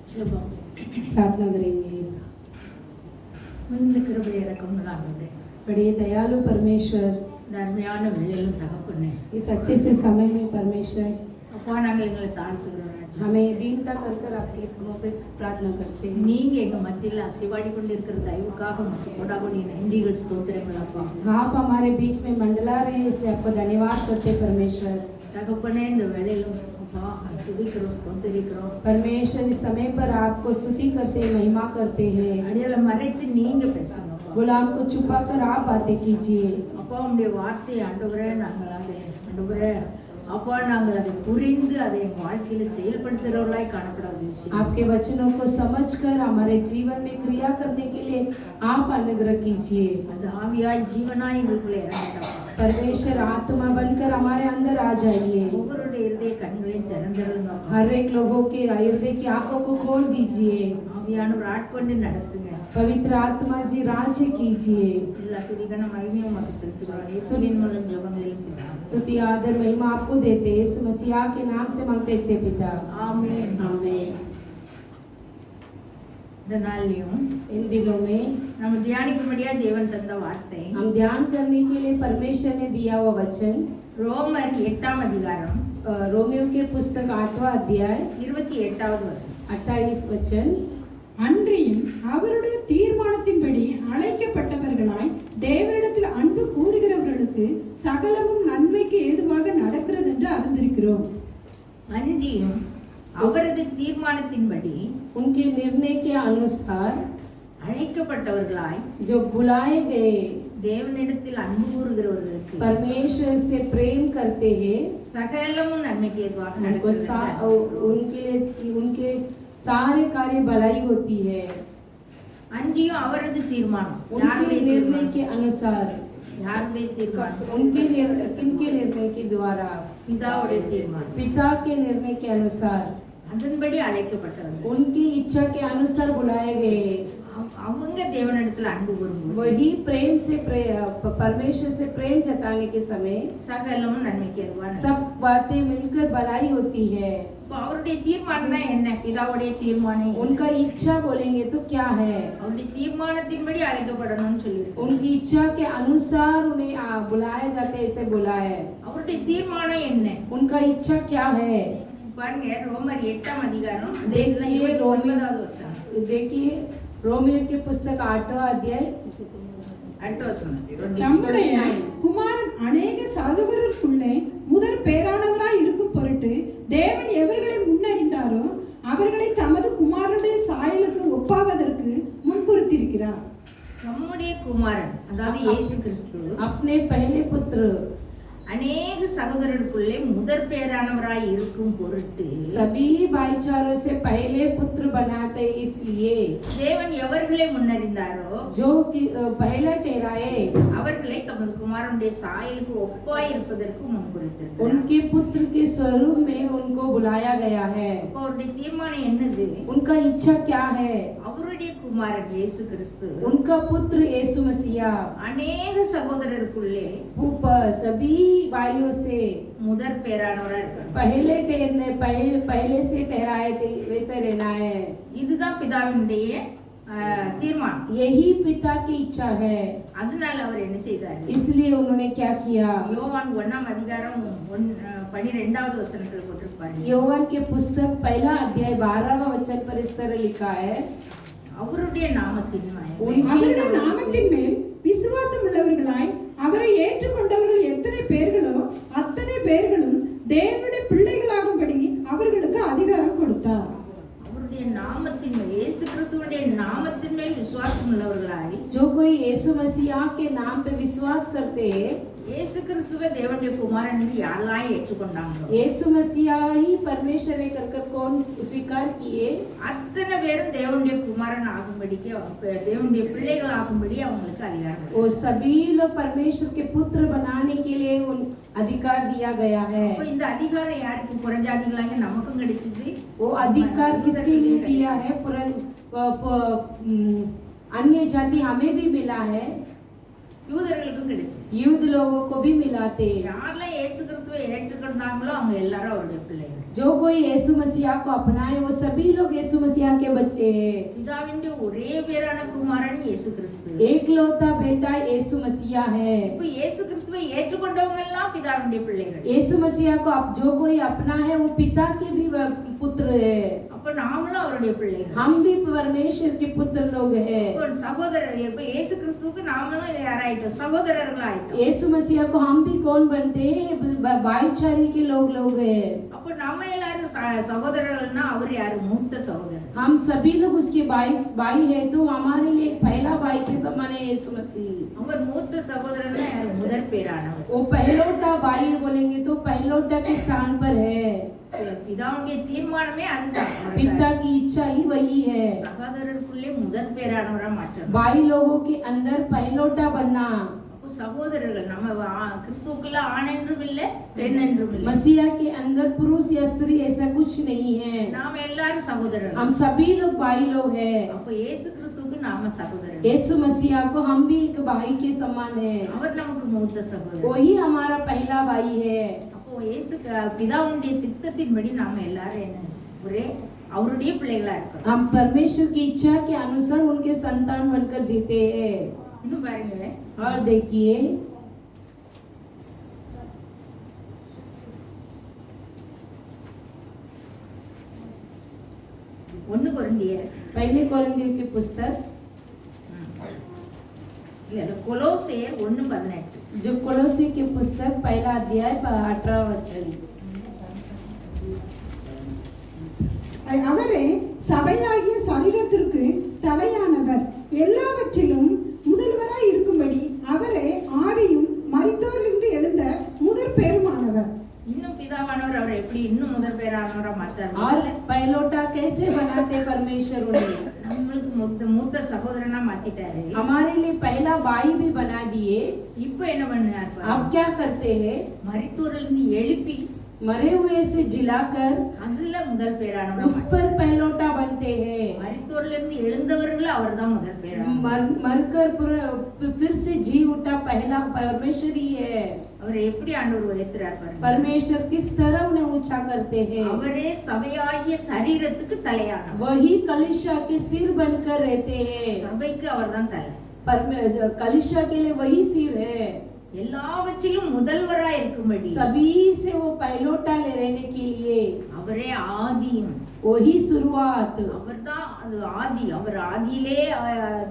प्रार्थना करेंगे। बड़े दयालु परमेश्वर, इस अच्छे से समय में परमेश्वर हमें दीनता कर आपके समूह पे प्रार्थना करते हैं। आप हमारे बीच में मंडला रहे हैं, इसलिए आपको धन्यवाद करते परमेश्वर। परमेश्वर इस समय पर आपको स्तुति करते हैं, महिमा करते हैं। गुलाम को छुपा कर आप बातें कीजिए। आपके वचनों को समझकर हमारे जीवन में क्रिया करने के लिए आप अनुग्रह कीजिए। परमेश्वर आत्मा बनकर हमारे अंदर आ जाइए। हर एक लोगों के हृदय की आंखों को खोल दीजिए। पवित्र आत्मा जी राज्य कीजिए। स्तुति आदर महिमा आपको देते इस मसीहा के नाम से मांगते अच्छे पिता, आमीन आमीन। इन दिनों में हम ध्यान करने के लिए परमेश्वर ने दिया हुआ वचन रोमर 8 अधिकारम, रोमियो के पुस्तक 8वां अध्याय 28 वचन। அன்றியும் அவருடைய தீர்மானத்தின்படி அழைக்கப்பட்டவர்களாய் தேவனிடத்தில் அன்பு கூறுகிறவர்களுக்கு சகலமும் நன்மைக்கு ஏதுவாக நடக்கிறது என்று அறிந்திருக்கிறோம்। அன்றியும் அவரது தீர்மானத்தின்படி उनके निर्णय के अनुसार அழைக்கப்பட்டவர்களாய் जो बुलाए गए தேவனிடத்தில் அன்பு கூறுகிறவர்களுக்கு परमेश्वर से प्रेम करते हैं சகலமும் நன்மைக்கு ஏதுவாக उनके सारे कार्य भलाई होती है। அன்றியும் அவரது தீர்மானம் उनके निर्णय के अनुसार யாருடைய தீர்மானம்? किनके निर्णय के द्वारा? பிதாவுடைய தீர்மானம்। पिता के निर्णय के अनुसार அதன்படி அழைக்கப்பட்டவர்கள் उनकी इच्छा के अनुसार बुलाए गए। அவங்க தேவனிடத்தில் அன்பு கூறும்போது वही प्रेम से परमेश्वर से प्रेम जताने के समय சகலமும் நன்மைக்கு ஏதுவாக सब बातें मिलकर भलाई होती है। அவருடைய தீர்மானம் தான் என்ன? பிதாவுடைய தீர்மானம்। उनका इच्छा बोलेंगे तो क्या है? அவருடைய தீர்மானத்தின்படி அழைக்கப்படணும்னு சொல்லியிருக்கு। उनकी इच्छा के अनुसार उन्हें बुलाया जाता है, ऐसे बुलाया है। அவருடைய தீர்மானம் என்ன? उनका इच्छा क्या है? பாருங்க ரோமர் 8 அதிகாரம் देखिए 29வது வசனம்। देखिए रोमियो के पुस्तक 8वां अध्याय அடுத்த வசனம்। தம்முடைய குமாரன் அநேக சகோதரருக்குள்ளே முதற் பேரானவராய் இருக்கும் பொருட்டு தேவன் எவர்களை முன்னறிந்தாரோ அவர்களை தமது குமாரனுடைய சாயலுக்கு ஒப்பாவதற்கு முன்குறித்திருக்கிறார்। நம்முடைய குமாரன் அதாவது இயேசு கிறிஸ்து अपने पहले पुत्र अनेक சகோதரருக்குள்ளே முதற் பேரானவராய் இருக்கும் பொருட்டு सभी भाईचारों से पहले पुत्र बनाते इसलिए தேவன் எவர்களை முன்னறிந்தாரோ जो कि पहले ठहराए அவர்களை தமது குமாரனுடைய சாயலுக்கு ஒப்பாய் இருப்பதற்கு முன்குறித்தார்। उनके पुत्र के स्वरूप में उनको बुलाया गया है। அவருடைய தீர்மானம் என்னது? उनका इच्छा क्या है? அவருடைய குமாரன் இயேசு கிறிஸ்து उनका पुत्र यीशु मसीह अनेक சகோதரருக்குள்ளே सभी भाइयों से முதற் பேரானவராய் இருக்கார்। पहले से ठहराए थे वैसे रहना है। இதுதான் பிதாவினுடைய தீர்மானம்। यही पिता की इच्छा है। அதனால அவர் என்ன செய்தார்? इसलिए उन्होंने क्या किया? யோவான் 1 அதிகாரம் 12வது வசனத்தில் போட்டிருப்பாரு। யோவாन के पुस्तक 1 अध्याय 12वां वचन पर इस तरह लिखा है, அவருடைய நாமத்தின் அவருடைய நாமத்தின் மேல் விசுவாசம் உள்ளவர்களாய் அவரை ஏற்றுக்கொண்டவர்கள் எத்தனை பேர்களோ அத்தனை பேர்களும் தேவனுடைய பிள்ளைகளாகும்படி அவர்களுக்கு அதிகாரம் கொடுத்தார்। அவருடைய நாமத்தின் மேல் இயேசு கிறிஸ்துவினுடைய நாமத்தின் மேல் விசுவாசம் உள்ளவர்களாய் जो कोई यीशु मसीह के नाम पे विश्वास करते हैं, இயேசு கிறிஸ்துவை தேவனுடைய குமாரன் என்று யாரெல்லாம் ஏற்றுக்கொண்டாங்களோ यीशु मसीह ही परमेश्वर ने कर कौन स्वीकार किए, அத்தனை பேரும் தேவனுடைய குமாரன் ஆகும்படிக்கு தேவனுடைய பிள்ளைகள் ஆகும்படி அவங்களுக்கு அதிகாரம் वो सभी लोग परमेश्वर के पुत्र बनाने के लिए उन अधिकार दिया गया है। இந்த அதிகாரம் யாருக்கு? புறஜாதிகளாக நமக்கும் கிடைச்சது। वो अधिकार किसके लिए दिया है? अन्य जाति हमें भी मिला है, யூதர்களுக்கும் கிடைச்சது। यूद लोगों को भी मिलाते। யாரெல்லாம் இயேசு கிறிஸ்துவை ஏற்றுக்கொண்டாங்களோ அவங்க எல்லாரும் அவருடைய பிள்ளைகள்। जो कोई यीशु मसीह को अपनाए वो सभी लोग यीशु मसीह के बच्चे हैं। பிதாவினுடைய ஒரே பேரான குமாரன் இயேசு கிறிஸ்து. एकलौता बेटा यीशु मसीह है। இப்போ இயேசு கிறிஸ்துவை ஏற்றுக்கொண்டவங்க எல்லாம் பிதாவினுடைய பிள்ளைகள். यीशु मसीह को अब जो कोई अपना है वो पिता के भी पुत्र है। அப்ப நாமளும் அவருடைய பிள்ளைகள். हम भी परमेश्वर के पुत्र लोग हैं। இப்போ சகோதரர் இப்போ இயேசு கிறிஸ்துவுக்கு நாமளும் யாராயிட்டோம்? சகோதரர்கள் ஆயிட்டோம். यीशु मसीह को हम भी कौन बनते हैं? भाईचारे के लोग हैं। அப்போ நாம எல்லாரும் சகோதரர்கள்னா அவர் யாரு? மூத்த சகோதரர். हम सभी लोग उसके भाई है तो हमारे लिए पहला भाई के समान है यीशु मसीह। அவர் மூத்த சகோதரன்னா யாரு? முதற் பேரானவர். वो पहलौठा भाई बोलेंगे तो पहलौठा के स्थान पर है। பிதாவுடைய தீர்மானமே அதுதான். पिता की इच्छा ही वही है। சகோதரருக்குள்ளே முதற் பேரானவரா மாற்றணும். भाई लोगों के अंदर पहलौठा बनना। அப்போ சகோதரர்கள் நம்ம கிறிஸ்துவுக்குள்ள ஆண் என்றும் இல்லை பெண் என்றும் இல்லை. मसीहा के अंदर पुरुष या स्त्री ऐसा कुछ नहीं है। நாம எல்லாரும் சகோதரர்கள். हम सभी लोग भाई लोग हैं। அப்போ இயேசு கிறிஸ்துவுக்கு நாம சகோதரர்கள். यीशु मसीह को हम भी एक भाई के समान है। அவர் நமக்கு மூத்த சகோதரர். वही हमारा पहला भाई है। அப்போ இயேசு பிதாவுடைய சித்தத்தின்படி நாம எல்லாரும் என்ன ஒரே அவருடைய பிள்ளைகளா இருக்கோம். हम परमेश्वर की इच्छा के अनुसार उनके संतान बनकर जीते हैं। இன்னும் பாருங்க. और देखिए 1 கொரிந்தியர் पहले कोरिन्थियों की पुस्तक இல்ல கொலோசியர் 1:18 जो कोलोसी की पुस्तक पहला अध्याय 18 वचन। அவரே சபையாகிய சரீரத்திற்கு தலையானவர், எல்லாவற்றிலும் முதல்வராய் இருக்கும்படி அவரே ஆதியும் மரித்தோரிலிருந்து எழுந்த முதற் பேருமானவர். இன்னும் பிதாவானவர் அவரை எப்படி இன்னும் முதற் பேரானவரா மாத்தார்? और पहलौठा कैसे बनाते परमेश्वर उन्हें? நம்மளுக்கு மூத்த சகோதரனா மாத்திட்டாரு. हमारे लिए पहला भाई भी बना दिए। இப்போ என்ன பண்ணார்? अब क्या करते हैं? மரித்தோரிலிருந்து எழுப்பி मरे हुए से जिलाकर அதுல முதல் பேரானவரா उस पर पहलौठा बनते हैं। மரித்தோரிலிருந்து எழுந்தவர்கள் அவர்தான் முதல் பேரானவர். मरकर फिर से जी उठा पहला परमेश्वर ही है। அவரை எப்படி ஆண்டவர் உயர்த்துறார் பாருங்க. परमेश्वर किस तरह उन्हें ऊंचा करते हैं। அவரே சபையாகிய சரீரத்துக்கு தலையானவர். वही कलीसिया के सिर बनकर रहते हैं। சபைக்கு அவர்தான் தலை. कलीसिया के लिए वही सिर है। எல்லாவற்றிலும் முதல்வராய் இருக்கும்படி सभी से वो पहलौठा ले रहने के लिए அவரே ஆதியும் वही शुरुआत। அவர்தான் அது ஆதி. அவர் ஆதியிலே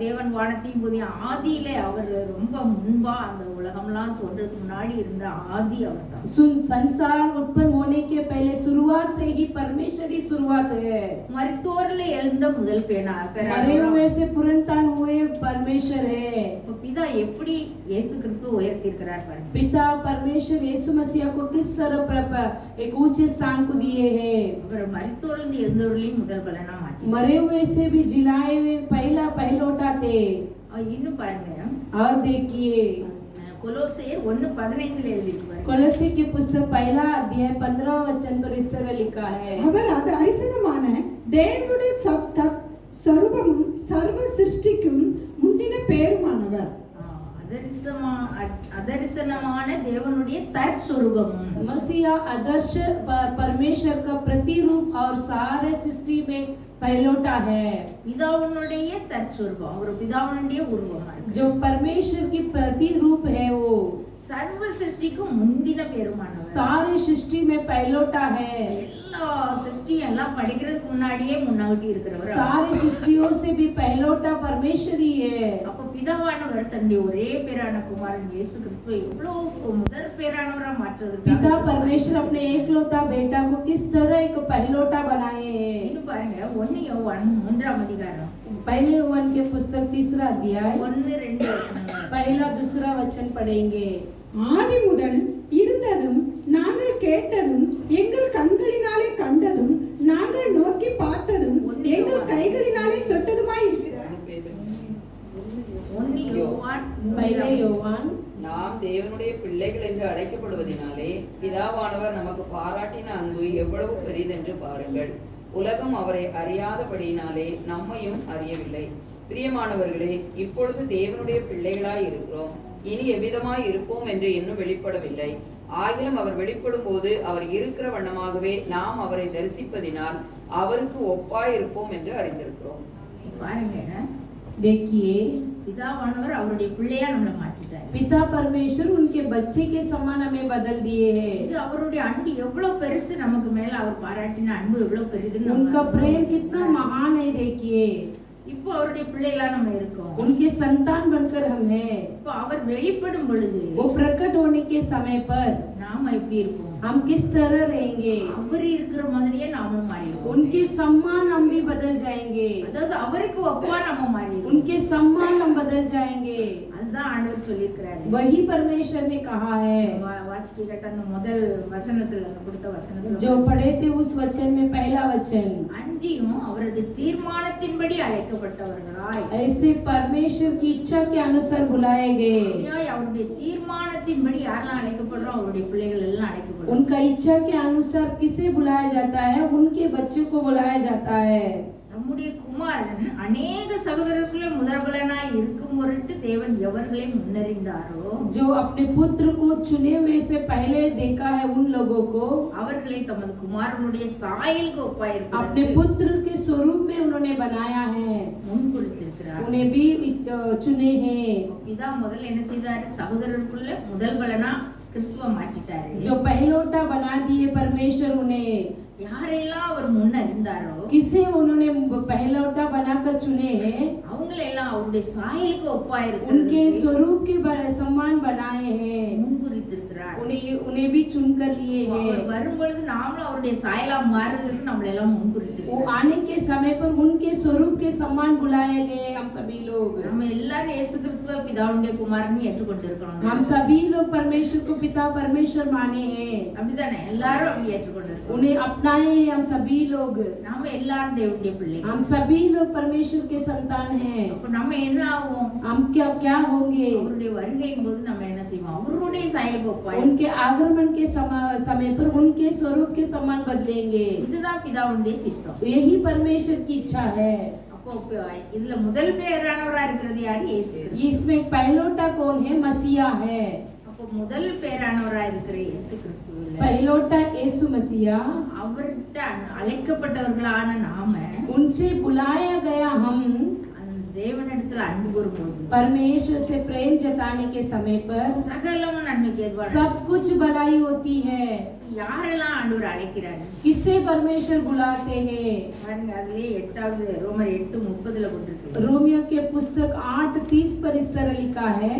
தேவன் வானத்தையும் புதிய ஆதியிலே அவர் ரொம்ப முன்பா அந்த உலகம்லாம் தோன்றதுக்கு முன்னாடி இருந்த ஆதி அவர்தான். संसार उत्पन्न होने के पहले शुरुआत से ही परमेश्वर की शुरुआत है। மரித்தோர்ல எழுந்த முதல் मरे हुए से पुनरुत्थान हुए परमेश्वर है। பிதா எப்படி இயேசு கிறிஸ்து உயர்த்தியிருக்கிறார் பாருங்க. पिता परमेश्वर यीशु मसीह को किस तरह एक ऊंचे स्थान को दिए हैं। அவர் மரித்தோர்ல எழுந்தவர்களையும் முதல் பலனா மாற்றி मरे हुए से भी जिलाए हुए पहला पहलौठा थे। இன்னும் பாருங்க. और देखिए கொலோசியர் 1:15 எழுதியிருக்காரு. कोलोसी की पुस्तक पहला अध्याय 15 वचन पर इस तरह लिखा है। அவர் அது அரிசனமான தேவனுடைய சொரூபமும் சர்வ சிருஷ்டிக்கும் முந்தின பேருமானவர். அதரிசனமான தேவனுடைய தற்ஸ்வரூபமும் मसीहा आदर्श परमेश्वर का प्रतिरूप और सारे सृष्टि में पहलौठा है। பிதாவுடைய தற்ஸ்வரூபம் அவர் பிதாவுடைய உருவமா இருக்கு. जो परमेश्वर की प्रतिरूप है वो சர்வ சிருஷ்டிக்கும் முந்தின பெருமானவர். सारी सृष्टि में पहलौठा है। எல்லா சிருஷ்டியும் எல்லாம் படிக்கிறதுக்கு முன்னாடியே முன்னாடி இருக்கிறவர். सारी सृष्टियों से भी पहलौठा परमेश्वर ही है। அப்ப பிதாவானவர் தன்னுடைய ஒரே பேரான குமாரன் இயேசு கிறிஸ்துவை எவ்வளவு முதல் பேரானவரா மாற்றுவதற்கு पिता परमेश्वर अपने एकलौता बेटा को किस तरह एक पहलौठा बनाए हैं। இன்னும் பாருங்க 1 யோவான் 3ஆம் அதிகாரம் पहले वन के पुस्तक 3रा अध्याय 1-2 वचनங்கள். पहला दूसरा वचन पढ़ेंगे। ஆதி முதல் இருந்ததும் நாங்கள் கேட்டதும் எங்கள் கண்களினாலே கண்டதும் நாங்கள் நோக்கி பார்த்ததும் எங்கள் கைகளினாலே தொட்டதுமாய் இருக்கிறார். 1 யோவான் पहले योवान நாம் தேவனுடைய பிள்ளைகள் என்று அழைக்கப்படுவதினாலே பிதாவானவர் நமக்கு பாராட்டின அன்பு எவ்வளவு பெரிதென்று பாருங்கள். உலகம் அவரை அறியாதபடியினாலே நம்மையும் அறியவில்லை. பிரியமானவர்களே, இப்பொழுது தேவனுடைய பிள்ளைகளாய் இருக்கிறோம். இனி எவ்விதமாய் இருப்போம் என்று இன்னும் வெளிப்படவில்லை. ஆகிலும் அவர் வெளிப்படும் போது அவர் இருக்கிற வண்ணமாகவே நாம் அவரை தரிசிப்பதினால் அவருக்கு ஒப்பாயிருப்போம் என்று அறிந்திருக்கிறோம். பாருங்க, देखिए பிதாவானவர் அவருடைய பிள்ளையா நம்மளை மாற்றிட்டாரு. पिता परमेश्वर उनके बच्चे के समान हमें बदल दिए हैं। இது அவருடைய அன்பு எவ்வளவு பெருசு, நமக்கு மேல அவர் பாராட்டின அன்பு எவ்வளவு பெரிதுன்னு उनका प्रेम कितना महान है। देखिए இப்போ அவருடைய பிள்ளைகளா நம்ம இருக்கோம். उनके संतान बनकर हम हैं। இப்போ அவர் வெளிப்படும் பொழுது वो प्रकट होने के समय पर நாம எப்படி இருப்போம்? हम किस तरह रहेंगे? அவர் இருக்கிற மாதிரியே நாமும் மாறிடுவோம். उनके सम्मान हम भी बदल जाएंगे। அதாவது அவருக்கு ஒப்பா நம்ம மாறிடுவோம். उनके सम्मान हम बदल जाएंगे। அதுதான் ஆண்டவர் சொல்லியிருக்கிறாரு. वही परमेश्वर ने कहा है। வாசிக்க கேட்ட அந்த முதல் வசனத்துல கொடுத்த வசனத்துல जो पढ़े थे उस वचन में पहला वचन, அன்றியும் அவரது தீர்மானத்தின்படி அழைக்கப்பட்டவர்களாய், ऐसे परमेश्वर की इच्छा के अनुसार बुलाए गए। அவருடைய தீர்மானத்தின்படி யாரெல்லாம் அழைக்கப்படுறோம், அவருடைய பிள்ளைகள் எல்லாம் அழைக்கப்படுறோம். उनका इच्छा के अनुसार किसे बुलाया जाता है? उनके बच्चों को बुलाया जाता है। நம்முடைய குமாரன் அநேக சகோதரர்களே முதல்வனாய் இருக்கும் பொருட்டு தேவன் எவர்களை முன்னறிந்தாரோ जो अपने पुत्र को चुने हुए से पहले देखा है उन लोगों को அவர்களை தமது குமாரனுடைய சாயலுக்கு अपने ஒப்பாயிருப்பதற்கு पुत्र के स्वरूप में उन्होंने बनाया है। முன்குறித்திருக்கிறார். उन्हें भी चुने हैं। பிதா முதல்ல என்ன செய்தாரு? சகோதரருக்குள்ள முதல்வனா கிறிஸ்துவ மாற்றிட்டாரு. जो पहलौठा बना दिए परमेश्वर उन्हें। யாரெல்லாம் அவர் முன்னறிந்தாரோ किसे उन्होंने पहलौठा बनाकर चुने हैं? அவங்களை எல்லாம் அவருடைய சாயலுக்கு उनके ஒப்பாயிருக்கிறது स्वरूप के सम्मान बनाए हैं। முன்குறித்திருக்கிறார். उन्हें भी चुनकर लिए அவர் हैं। வரும்பொழுது நாமளும் அவருடைய சாயலா மாறுறதுக்கு நம்மள எல்லாம் वो முன்குறித்திருக்கிறார். आने के समय पर उनके स्वरूप के सम्मान बुलाए गए हम सभी लोग। நம்ம எல்லாரும் இயேசு கிறிஸ்துவ பிதாவுடைய குமாரன் ஏற்றுக்கொண்டிருக்கிறோம். हम सभी लोग परमेश्वर को पिता परमेश्वर माने हैं। அப்படிதானே? எல்லாரும் அப்படி ஏற்றுக்கொண்டிருக்கிறோம். उन्हें अपनाए हैं हम सभी लोग। நாம எல்லாரும் தேவனுடைய பிள்ளைகள். हम सभी लोग परमेश्वर के संतान हैं। அப்ப நம்ம என்ன ஆவோம்? हम क्या होंगे? அவருடைய வருகையின் போது நம்ம என்ன செய்வோம்? அவருடைய சாயலுக்கு ஒப்பாய். उनके आगमन के समय पर उनके स्वरूप के समान बदलेंगे। இதுதான் பிதாவுடைய சித்தம். यही परमेश्वर की इच्छा है। அப்போ இதுல முதல் பேரானவரா இருக்கிறது யாரு? இயேசு கிறிஸ்து. इसमें पहलौठा कौन है? मसीहा है। அப்போ முதல் பேரானவரா இருக்கிற இயேசு கிறிஸ்துவில पहलौठा यीशु मसीहा, அவர்கிட்ட அழைக்கப்பட்டவர்களான நாம उनसे बुलाया गया हम அந்த தேவனிடத்துல அன்பு கூறும்போது परमेश्वर से प्रेम जताने के समय पर சகலமும் நன்மைக்கு ஏதுவான सब कुछ भलाई होती है। யாரெல்லாம் ஆண்டவர் அழைக்கிறாரு? किसे परमेश्वर बुलाते हैं? பாருங்க, அதுலயே 8வது ரோமர் 8:30 போட்டிருக்கு. रोमियो के पुस्तक 8:30 पर इस तरह लिखा है,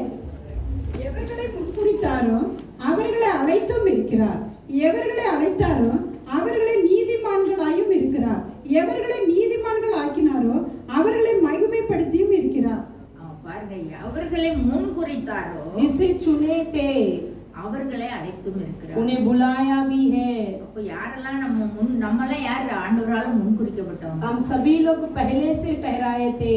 எவர்களை முன்குறித்தாரோ அவர்களை அழைத்தும் இருக்கிறார், எவர்களை அழைத்தாரோ அவர்களை நீதிமான்களாயும் இருக்கிறார், எவர்களை நீதிமான்கள் ஆக்கினாரோ அவர்களை மகிமைப்படுத்தியும் இருக்கிறார். பாருங்க, அவர்களை முன் குறித்தாரோ जिसे चुने थे அவர்களை அழைத்தும் இருக்கிறார். उन्हें बुलाया भी है। அப்போ யாரெல்லாம் நம்மளாம் யார் ஆண்டவரால முன் குறிக்கப்பட்டவங்க? हम सभी लोग पहले से ठहराए थे।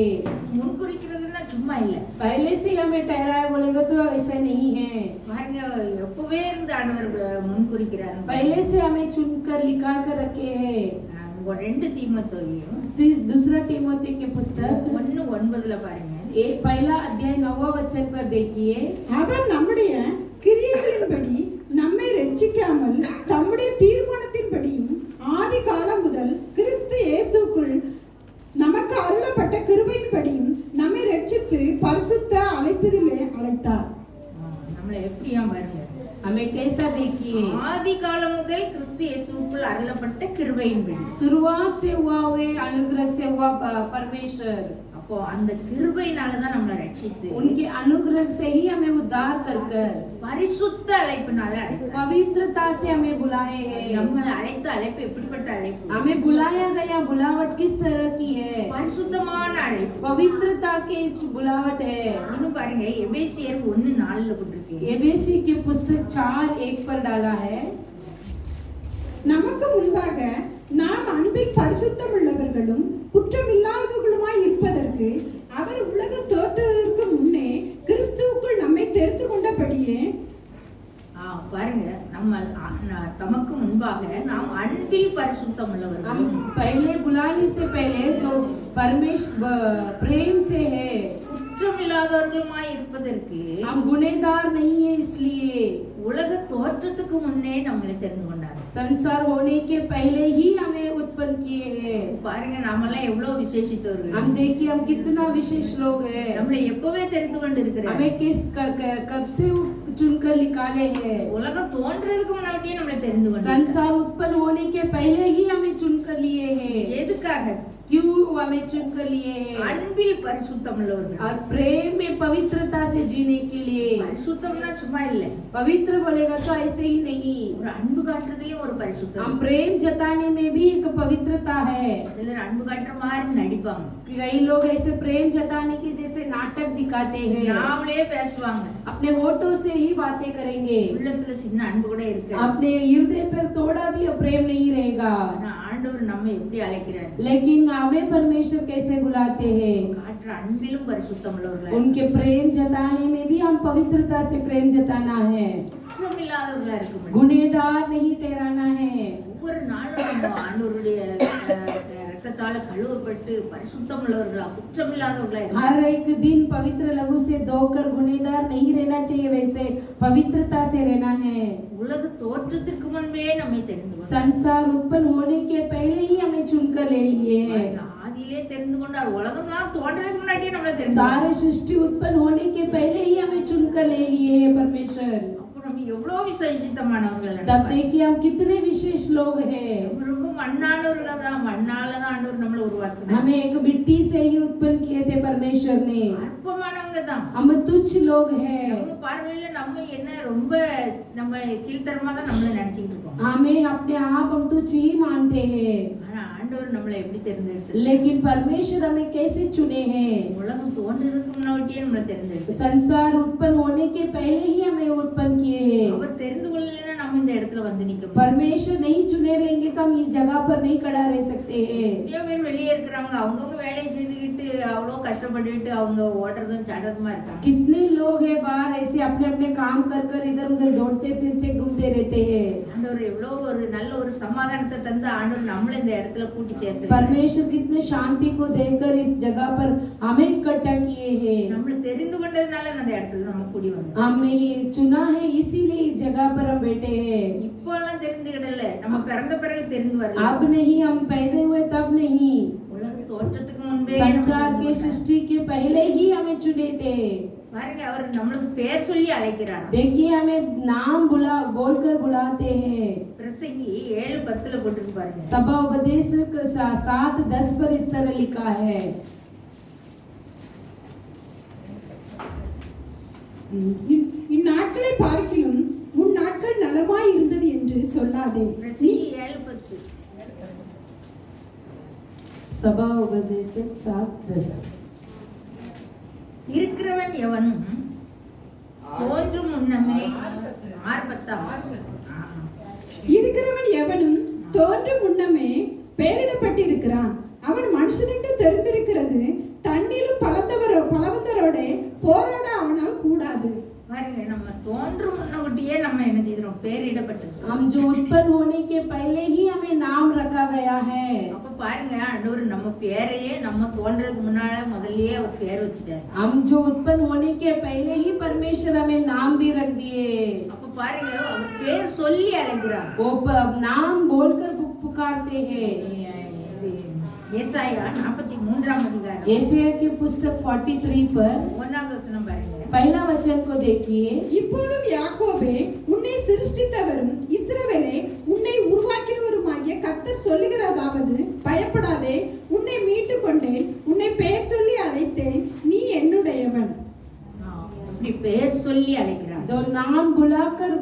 முன் குறிக்கிறதுன்னா சும்மா இல்ல. पहले से हमें ठहराए बोलेंगे तो ऐसा नहीं है। பாருங்க, எப்பவே இருந்து ஆண்டவர் முன் குறிக்கிறார். पहले से हमें चुनकर निकाल कर रखे हैं। 2 தீமோத்தேயும் दूसरा तीमोथी के पुस्तक 1:9 பாருங்க. एक पहला अध्याय 9वां वचन पर देखिए, அவர் நம்முடைய கிரியைகளின்படி நம்மை ரட்சிக்காமல் தம்முடைய தீர்மானத்தின்படியும் ஆதி காலம் முதல் கிறிஸ்து இயேசுக்குள் நமக்கு அருளப்பட்ட கிருபையின்படியும் நம்மை ரட்சித்து பரிசுத்த அழைப்பதிலே அழைத்தார். நம்மள எப்படியா பாருங்க, हमें कैसा देखिए, ஆதி காலம் முதல் கிறிஸ்து இயேசுக்குள் அருளப்பட்ட கிருபையின்படி. शुरुआत से हुआ हुए अनुग्रह से हुआ परमेश्वर, அப்போ அந்த கிருபையினால தான் நம்மளை ரட்சித்து उनके अनुग्रह से ही हमें उद्धार कर பரிசுத்த அழைப்பினால அழைத்தார். पवित्रता से हमें बुलाए हैं। நம்மளை அழைத்த அழைப்பு எப்படிப்பட்ட அழைப்பு? हमें बुलाया गया बुलावट किस तरह की है? பரிசுத்தமான அழைப்பு. पवित्रता की बुलावट है। இன்னும் பாருங்க, எபேசியர் 1:4 போட்டிருக்கு. एबीसी की पुस्तक 4:1 पर डाला है, நமக்கு முன்பாக நாம் அன்பில் பரிசுத்தம் உள்ளவர்களும் குற்றமில்லாதவர்களுமாய் இருப்பதற்கு அவர் உலக தோற்றுவதற்கு முன்னே கிறிஸ்துவுக்குள் நம்மை தெரிந்து கொண்டபடியே. பாருங்க, நம்ம தமக்கு முன்பாக நாம் அன்பில் பரிசுத்தம் உள்ளவர்கள். हम पहले बुलाने से पहले जो परमेश्वर प्रेम से है, குற்றமில்லாதவர்களுமாய் இருப்பதற்கு हम गुनहगार नहीं है इसलिए உலக தோற்றத்துக்கு முன்னே நம்மளை தெரிந்து கொண்டார். संसार होने के पहले ही हमें उत्पन्न किए हैं। பாருங்க நாமெல்லாம் எவ்வளவு விசேஷித்தவர்கள். हम देखिए हम कितना विशेष लोग हैं। நம்மளை எப்பவே தெரிந்து கொண்டிருக்கிறார். हमें कब से चुनकर निकाले हैं। உலகம் தோன்றதுக்கு முன்னாடியே நம்மளை தெரிந்து கொண்டார். संसार उत्पन्न होने के पहले ही हमें चुनकर लिए हैं। எதுக்காக? क्यों हमें चुनकर लिए हैं? அன்பில் பரிசுத்தம் உள்ளவர்கள். और प्रेम में पवित्रता से जीने के लिए। பரிசுத்தம்னா சும்மா இல்ல. पवित्र बोलेगा तो ऐसे ही नहीं। ஒரு அன்பு காட்டுறதுலயும் ஒரு பரிசுத்தம். हम प्रेम जताने में भी एक पवित्रता है। சிலர் அன்பு காட்டுற மாதிரி நடிப்பாங்க. कई लोग ऐसे प्रेम जताने के जैसे नाटक दिखाते हैं। நாமளே பேசுவாங்க. अपने होठों से ही बातें करेंगे। உள்ளத்துல சின்ன அன்பு கூட இருக்கு. अपने हृदय पर थोड़ा भी प्रेम नहीं रहेगा। ஆனா ஆண்டவர் நம்மை எப்படி அழைக்கிறார்? लेकिन हमें परमेश्वर कैसे बुलाते हैं? காட்டுற அன்பிலும் பரிசுத்தம் உள்ளவர்களாய். उनके प्रेम जताने में भी हम पवित्रता से प्रेम जताना है। குற்றமில்லாதவர்களா இருக்க गुनहगार नहीं ठहराना है। ஒவ்வொரு நாளும் நம்ம ஆண்டவருடைய ரத்தத்தால கழுவப்பட்டு பரிசுத்தம் உள்ளவர்களா குற்றமில்லாதவர்களா இருக்க. हर एक दिन पवित्र लहू से धोकर गुनहगार नहीं रहना चाहिए, वैसे पवित्रता से रहना है। உலக தோற்றத்திற்கு முன்பே நம்மை தெரிந்து கொண்டார். संसार उत्पन्न होने के पहले ही हमें चुनकर ले लिए हैं। ஆதியிலே தெரிந்து கொண்டார். உலகம் தான் தோன்றதுக்கு முன்னாடியே நம்மளை தெரிந்து கொண்டார். सारे सृष्टि उत्पन्न होने के पहले ही हमें चुनकर ले लिए हैं परमेश्वर। அப்ப நம்ம எவ்வளவு விசேஷித்தமானவர்கள். तब देखिए हम कितने विशेष लोग हैं। ரொம்ப மண்ணானவர்கள் தான். மண்ணால தான் ஆண்டவர் நம்மளை உருவாக்கினார். हमें एक मिट्टी से ही उत्पन्न किए थे परमेश्वर ने। அற்பமானவங்க தான். हम तुच्छ लोग हैं। நம்ம பார்வையில நம்ம என்ன ரொம்ப நம்ம கீழ்த்தரமா தான் நம்மள நினைச்சிட்டு இருக்கோம். हमें अपने आप हम तुच्छ ही मानते हैं। ஆனா ஆண்டவர் நம்மளை எப்படி தெரிந்தெடுத்தார்? लेकिन परमेश्वर हमें कैसे चुने हैं? உலகம் தோன்றதுக்கு முன்னாடியே நம்மளை தெரிந்தெடுத்தார். संसार उत्पन्न होने के पहले ही हमें उत्पन्न किए हैं। அவர் தெரிந்து கொள்ளலைன்னா நம்ம இந்த இடத்துல வந்து நிக்க முடியாது. परमेश्वर नहीं चुने रहेंगे तो हम इस जगह पर नहीं खड़ा रह सकते हैं। நிறைய பேர் வெளியே இருக்கிறாங்க. அவங்கவங்க வேலையை செய்துக்கிட்டு அவ்வளோ கஷ்டப்பட்டுக்கிட்டு அவங்க ஓடுறதும் சாடுறதுமா இருக்காங்க. कितने लोग हैं बाहर ऐसे अपने अपने काम कर कर इधर उधर दौड़ते फिरते घूमते रहते हैं। ஆண்டவர் எவ்வளோ ஒரு நல்ல ஒரு சமாதானத்தை தந்து ஆண்டவர் நம்மள இந்த இடத்துல கூட்டி சேர்த்து परमेश्वर कितने शांति को देकर इस जगह पर हमें इकट्ठा किए हैं। நம்மள தெரிந்து கொண்டதுனால அந்த இடத்துல நம்ம கூடி வந்தோம். हमें ये चुना है इसीलिए इस जगह पर हम बैठे हैं। இப்போலாம் தெரிந்துக்கிடல. நம்ம பிறந்த பிறகு தெரிந்து வரல. अब नहीं, हम पैदा हुए तब नहीं, உலக தோற்றத்துக்கு முன்பே संसार के सृष्टि के पहले ही हमें चुने थे। பாருங்க அவர் நம்மளுக்கு பேர் சொல்லி அழைக்கிறார். देखिए हमें नाम बोलकर बुलाते हैं। பிரசங்கி 7:10 போட்டுருக்கு பாருங்க. सभा उपदेशक 7:10 पर इस तरह लिखा है। இந்நாட்களை பார்க்கிலும் உன் நாட்கள் நலமாய் இருந்தது என்று சொல்லாதே. பிரசங்கி 7:10. सभा उपदेशक 7:10 இருக்கிறவன் எவனும் தோன்றும் முன்னமே 6:10. இருக்கிறவன் எவனும் தோன்றும் முன்னமே பெயரிடப்பட்டிருக்கிறான். அவன் மனுஷனுக்கு தெரிந்திருக்கிறது தன்னிலும் பலவந்தரோட போராட அவனால் கூடாது. பாருங்க நம்ம தோன்றும் முன்னோட்டியே நம்ம என்ன செய்யறோம்? பேரிடப்பட்டது. हम जो उत्पन्न होने के पहले ही हमें नाम रखा गया है। அப்ப பாருங்க ஆண்டவர் நம்ம பேரையே நம்ம தோன்றதுக்கு முன்னால முதல்லயே அவர் பேர் வச்சிட்டாரு. हम जो उत्पन्न होने के पहले ही परमेश्वर हमें नाम भी रख दिए। அப்ப பாருங்க அவர் பேர் சொல்லி அழைக்கிறார். वो नाम बोलकर पुकारते हैं। ஏசாயா 43ஆம் அதிகாரம் यशायाह की पुस्तक 43 पर 1வது வசனம் பாருங்க. पहला वचन को देखिए। இப்போதும் யாக்கோபே உன்னை சிருஷ்டித்தவரும் இஸ்ரவேலே உன்னை உருவாக்கினவருமாகிய கர்த்தர் சொல்லுகிறதாவது பயப்படாதே, உன்னை மீட்டு கொண்டேன், உன்னை பெயர் சொல்லி அழைத்தேன், நீ என்னுடையவன். அப்படி பேர் சொல்லி அழைக்கிறார். दो नाम बुलाकर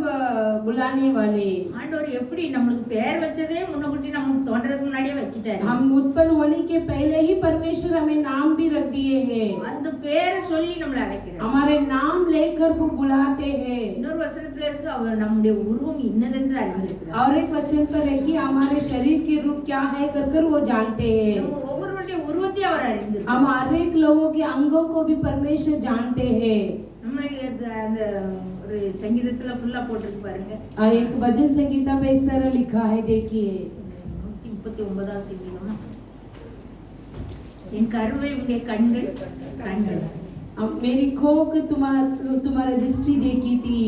बुलाने वाले। ஆண்டவர் எப்படி நம்மளுக்கு பேர் வச்சதே முன்னக்கூட்டி நம்ம தோன்றதுக்கு முன்னாடியே வச்சிட்டாரு. हम उत्पन्न होने के पहले ही परमेश्वर हमें नाम भी रख दिए हैं। அந்த பேரை சொல்லி நம்மள அழைக்கிறார். हमारे नाम लेकर वो बुलाते हैं। இன்னொரு வசனத்துல இருக்கு அவர் நம்முடைய உருவம் இன்னதென்று அறிந்திருக்கிறார். और एक वचन पर है कि हमारे शरीर के रूप क्या है कर वो जानते हैं। நம்ம ஒவ்வொருவருடைய உருவத்தை அவர் அறிந்திருக்கிறார். हम हर एक लोगों के अंगों को भी परमेश्वर जानते हैं। நம்மளுக்கு அந்த ஒரு சங்கீதத்துல ஃபுல்லா போட்டுருக்கு பாருங்க. एक भजन संगीता पे इस तरह लिखा है, देखिए 139ஆம் சங்கீதம். என் கருவை உடைய கண்கள் கண்கள். अब मेरी कोख तुम्हारी दृष्टि देखी थी।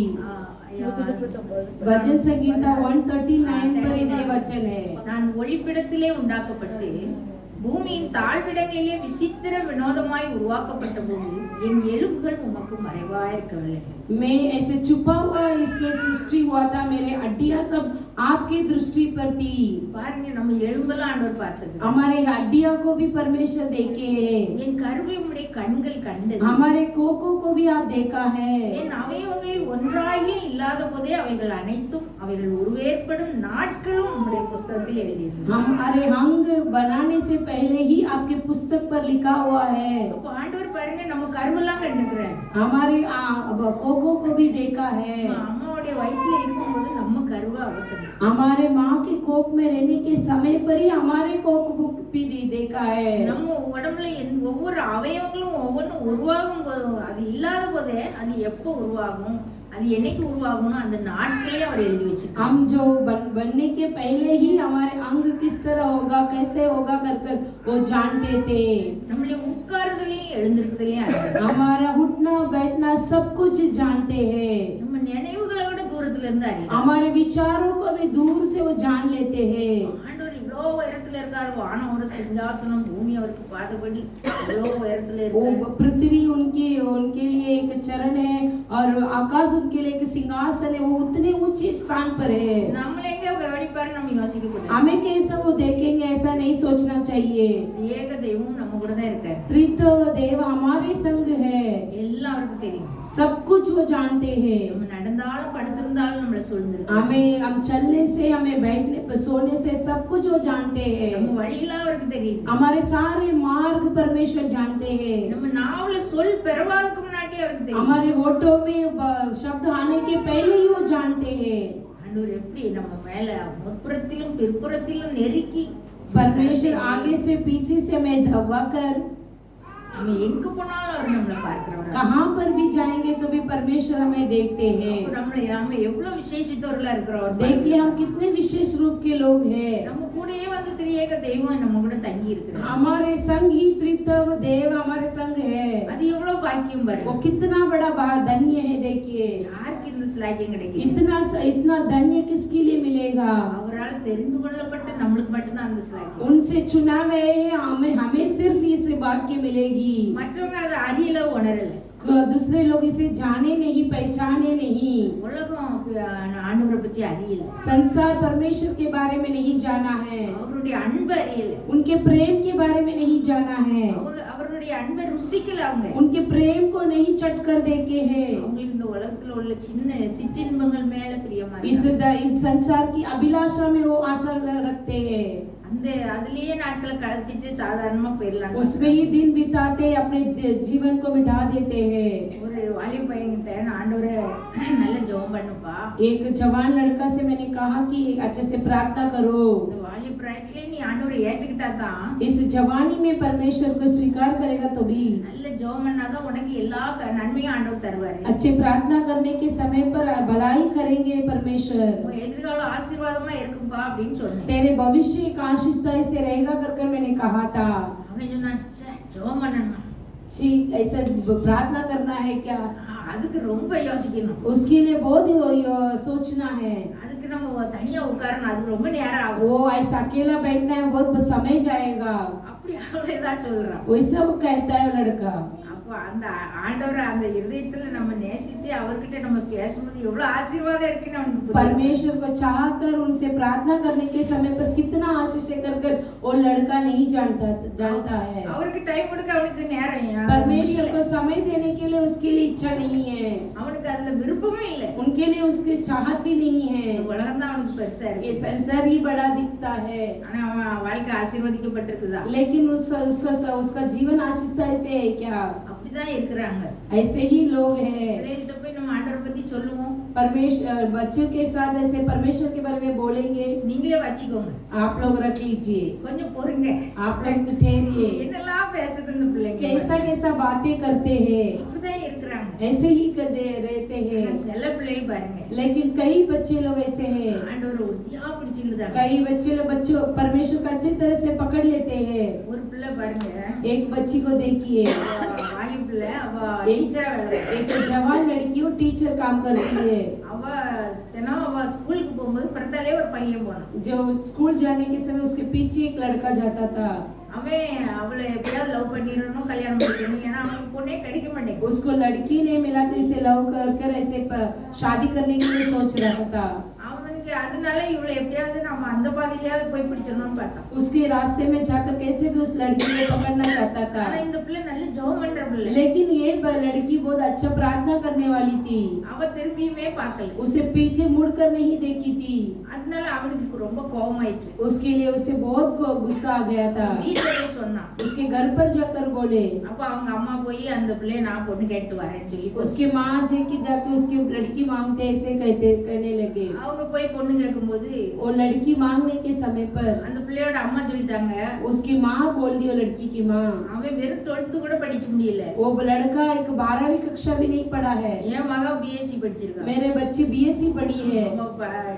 भजन संगीता 139 पर ये वचन है। நான் ஒளிப்பிடத்திலே உண்டாக்கப்பட்டு பூமியின் தாழ்விடங்களிலே விசித்திர வினோதமாய் உருவாக்கப்பட்ட போது என் எலும்புகள் உமக்கு மறைவாயிருக்கவில்லை. मैं ऐसे छुपा हुआ इसमें सृष्टि हुआ था, मेरे हड्डियां सब आपकी दृष्टि पर थी। பாருங்க, நம்ம எலும்பெல்லாம் ஆண்டவர் பார்த்தது. हमारे हड्डियों को भी परमेश्वर देखे हैं। என் கருவை உம்முடைய கண்கள் கண்டது. हमारे कोकों को भी आप देखा है। என் அவயவங்களில் ஒன்றாகிலும் இல்லாத போதே அவைகள் அனைத்தும் அவைகள் உருவேற்படும் நாட்களும் உம்முடைய புத்தகத்தில் எழுதியிருந்தது. हमारे अंग बनाने से पहले ही आपके पुस्तक पर लिखा हुआ है। அப்ப ஆண்டவர் பாருங்க, நம்ம கருவெல்லாம் கண்டுக்கிறார். हमारे कोकों को भी देखा है। அம்மாவுடைய வயிற்றுல இருக்கும்போது நம்ம கருவை அவருக்கு हमारे माँ के कोख में रहने के समय पर ही हमारे कोक को भी देखा है। நம்ம உடம்புல ஒவ்வொரு அவயவங்களும் ஒவ்வொன்றும் உருவாகும் போது, அது இல்லாத போதே அது எப்போ உருவாகும், அது என்னைக்கு உருவாகும்னு அந்த நாட்களே அவர் எழுதி வச்சிருக்கார். हम जो बनने के पहले ही हमारे अंग किस तरह होगा, कैसे होगा कर वो जानते थे। நம்மளுடைய உட்காருதலையும் எழுந்திருக்கிறதுலையும் हमारा उठना बैठना सब कुछ जानते हैं। நம்ம நினைவுகளை விட தூரத்துல இருந்து அறியலாம். हमारे विचारों को भी दूर से वो जान लेते हैं। ஆண்டவர் இவ்வளோ உயரத்துல இருக்காரு, வானம் ஒரு சிங்காசனம், பூமி அவருக்கு பாதபடி இவ்வளோ உயரத்துல वो இருக்காரு. पृथ्वी उनके लिए एक चरण है और आकाश उनके लिए एक सिंहासन है। वो उतने ऊंचे स्थान पर है। நம்மள எங்க கவனிப்பாரு நம்ம யோசிக்க கூடாது. हमें कैसा वो देखेंगे ऐसा नहीं सोचना चाहिए। ஏக தெய்வம் நம்ம கூட தான் இருக்காரு. त्रित्व देव हमारे संग है। எல்லாம் அவருக்கு தெரியும். सब कुछ वो जानते हैं। நம்ம நடந்தாலும் படுத்திருந்தாலும் நம்மள சொல்லிருக்காரு. हम चलने से, हमें बैठने पर, सोने से सब कुछ वो जानते हैं। நம்ம வழியெல்லாம் அவருக்கு தெரியும். हमारे सारे मार्ग परमेश्वर जानते हैं। நம்ம நாவுல சொல் பெறவாதக்கு முன்னாடி அவருக்கு தெரியும். हमारे होठों में शब्द आने के पहले ही वो जानते हैं। ஆண்டவர் எப்படி நம்ம மேல முற்புறத்திலும் பிற்புறத்திலும் நெருக்கி परमेश्वर आगे से पीछे से हमें धवा कर, நம்ம எங்க போனாலும் அவர் நம்மள பார்க்கிறவர். कहाँ पर भी जाएंगे तो भी परमेश्वर हमें देखते हैं। நம்ம எவ்வளவு விசேஷித்தவர்களா இருக்கிறோம். देखिए हम कितने विशेष रूप के लोग हैं। நம்ம கூடயே வந்து திரியேக தெய்வம் நம்ம கூட தங்கி இருக்கிறார். हमारे संग ही त्रित्व देव हमारे संग है। அது எவ்வளவு பாக்கியம் वो பாருங்க. कितना बड़ा धन्य है। देखिए யாருக்கு இந்த ஸ்லாக்கியம் கிடைக்கும்? इतना धन्य किसके लिए मिलेगा? அவரால் தெரிந்து கொள்ளப்பட்ட நம்மளுக்கு மட்டும்தான் அந்த ஸ்லாக்கியம். उनसे चुना गए हैं, हमें सिर्फ इस वाक्य मिलेगी। மற்றவங்க அதை அறியல, உணரல. दूसरे लोग इसे जाने नहीं, पहचाने नहीं। உலகம் ஆண்டவரை பற்றி அறியல. संसार परमेश्वर के बारे में नहीं जाना है। அவருடைய அன்பை அறியல. उनके प्रेम के बारे में नहीं जाना है। அவருடைய அன்பை ருசிக்கல. அவங்க उनके प्रेम को नहीं चट कर देखे हैं। அவங்களுக்கு இந்த உலகத்துல உள்ள சின்ன சிற்றின்பங்கள் மேல பிரியமா इस संसार की अभिलाषा में वो आशा रखते हैं। அந்த அதுலயே நாட்களை கடத்திட்டு சாதாரணமா போயிடலாம். उसमें ही दिन बिताते, अपने जीवन को मिटा देते हैं। ஒரு வாலிப பையன்கிட்ட ஆண்டவரே நல்ல ஜெபம் பண்ணுப்பா. एक जवान लड़का से मैंने कहा कि अच्छे से प्रार्थना करो। இந்த வாலிப பிராயத்திலே நீ ஆண்டவரை ஏற்றுக்கிட்டா தான், इस जवानी में परमेश्वर को स्वीकार करेगा तो भी, நல்ல ஜெபம் பண்ணாதான் உனக்கு எல்லா நன்மையும் ஆண்டவர் தருவாரு. अच्छे प्रार्थना करने के समय पर भलाई करेंगे परमेश्वर। உன் எதிர்காலம் ஆசீர்வாதமா இருக்கும்பா அப்படின்னு சொன்னேன். तेरे भविष्य एक आशीषता से रहेगा कर मैंने कहा था। அவன் சொன்னான், ஜெபம் பண்ணணும், जी ऐसा प्रार्थना करना है क्या? அதுக்கு ரொம்ப யோசிக்கணும், उसके लिए बहुत सोचना है। அதுக்கு நம்ம தனியா உட்காரணும், அதுக்கு ரொம்ப நேரம் ஆகும். वो ऐसा अकेला बैठना है, बहुत समय जाएगा। அப்படி அவ்வளவுதான் சொல்றான். वैसा वो कहता है लड़का। அப்போ அந்த ஆண்டவரை அந்த இருதயத்துல நம்ம நேசிச்சு அவர்கிட்ட நம்ம பேசும்போது எவ்வளவு ஆசீர்வாதம் இருக்குன்னு அவனுக்கு புரியும். परमेश्वर को चाहकर उनसे प्रार्थना करने के समय पर कितना आशीष कर वो लड़का नहीं जानता है। அவருக்கு டைம் கொடுக்க அவனுக்கு நேரம், परमेश्वर को समय देने के लिए उसके लिए इच्छा नहीं है। அவனுக்கு அதுல விருப்பமே இல்லை. उनके लिए उसकी चाहत भी नहीं है। உலகம் தான் அவனுக்கு பெருசா ये இருக்கு. संसार ही बड़ा दिखता है, ஆனா அவன் வாழ்க்கை ஆசீர்வதிக்கப்பட்டிருக்குதா? लेकिन उसका जीवन आशीषता ऐसे है क्या? அப்படிதான் இருக்கிறாங்க. ऐसे ही लोग हैं। பிள்ளைகிட்ட போய் நம்ம ஆண்டவரை பத்தி சொல்லுவோம், परमेश्वर बच्चों के साथ ऐसे परमेश्वर के बारे में बोलेंगे, நீங்களே வச்சுக்கோங்க, आप लोग रख लीजिए, கொஞ்சம் பொறுங்க, आप लोग ठहरिए। என்னெல்லாம் பேசுது இந்த பிள்ளைங்க, कैसा कैसा बातें करते हैं। அப்படிதான் இருக்கிறாங்க. இருக்கிறாங்க. ऐसे ही रहते हैं, சில பிள்ளைகள் பாருங்க लेकिन कई बच्चे लोग ऐसे हैं, ஆண்டவர் உறுதியா பிடிச்சுக்கிட்டாங்க. कई बच्चे लोग बच्चों परमेश्वर को अच्छी तरह से पकड़ लेते हैं। ஒரு பிள்ளை பாருங்க, एक बच्ची को देखिए, வாலி பிள்ளை, அவ டீச்சரா வேலை பார்க்கறா. एक जवान लड़की वो टीचर काम करती है। அவ தினம் அவ ஸ்கூலுக்கு போகும்போது பிறந்தாலே ஒரு பையன் போனான். जो स्कूल जाने के समय उसके पीछे एक लड़का जाता था, அவன் அவளை எப்படியாவது லவ் பண்ணிடணும், கல்யாணம் பண்ணிக்கணும், ஏன்னா அவனுக்கு பொண்ணே கிடைக்க மாட்டேங்குது. उसको लड़की नहीं मिला तो इसे लव कर ऐसे शादी करने के लिए सोच रहा था। அவனுக்கு அதனால இவளை எப்படியாவது நம்ம அந்த பாதையிலயாவது போய் பிடிச்சிடணும்னு பார்த்தான். उसके रास्ते में जाकर कैसे भी उस लड़की को पकड़ना चाहता था, ஆனா இந்த பிள்ளை நல்ல ஜெபம் பண்ற பிள்ளை. लेकिन ये लड़की बहुत अच्छा प्रार्थना करने वाली थी, அவ திரும்பியுமே பார்க்கல. उसे पीछे मुड़कर नहीं देखी थी, அதனால அவனுக்கு ரொம்ப கோபமாயிடுச்சு. उसके लिए उसे बहुत गुस्सा आ गया था। வீட்டுல போய் சொன்னான். उसके घर पर जाकर बोले, அப்ப அவங்க அம்மா போய் அந்த பிள்ளைய நான் பொண்ணு கேட்டு வரேன்னு சொல்லி उसके माँ जी की जाके उसकी लड़की मांगते ऐसे कहने लगे। அவங்க போய் பொண்ணு கேட்கும்போது वो लड़की मांगने के समय पर அந்த பிள்ளையோட அம்மா சொல்லிட்டாங்க, उसकी माँ बोल दी, वो लड़की की माँ, அவன் வெறும் 12th கூட படிக்க முடியல, वो लड़का एक 12वीं कक्षा भी नहीं पढ़ा है, என் மகன் பிஎஸ்சி படிச்சிருக்கா, मेरे बच्ची बीएससी पढ़ी है,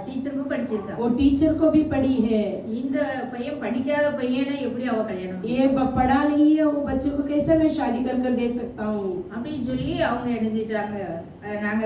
டீச்சருக்கும் படிச்சிருக்கா. वो टीचर को भी पढ़ी है। இந்த பையன் படிக்காத பையனை எப்படி அவ கல்யாணம் பண்ணி? ये पढ़ा नहीं है, वो बच्चे को कैसे मैं शादी कर दे सकता हूँ, அப்படின்னு சொல்லி அவங்க என்ன செஞ்சாங்க, நாங்க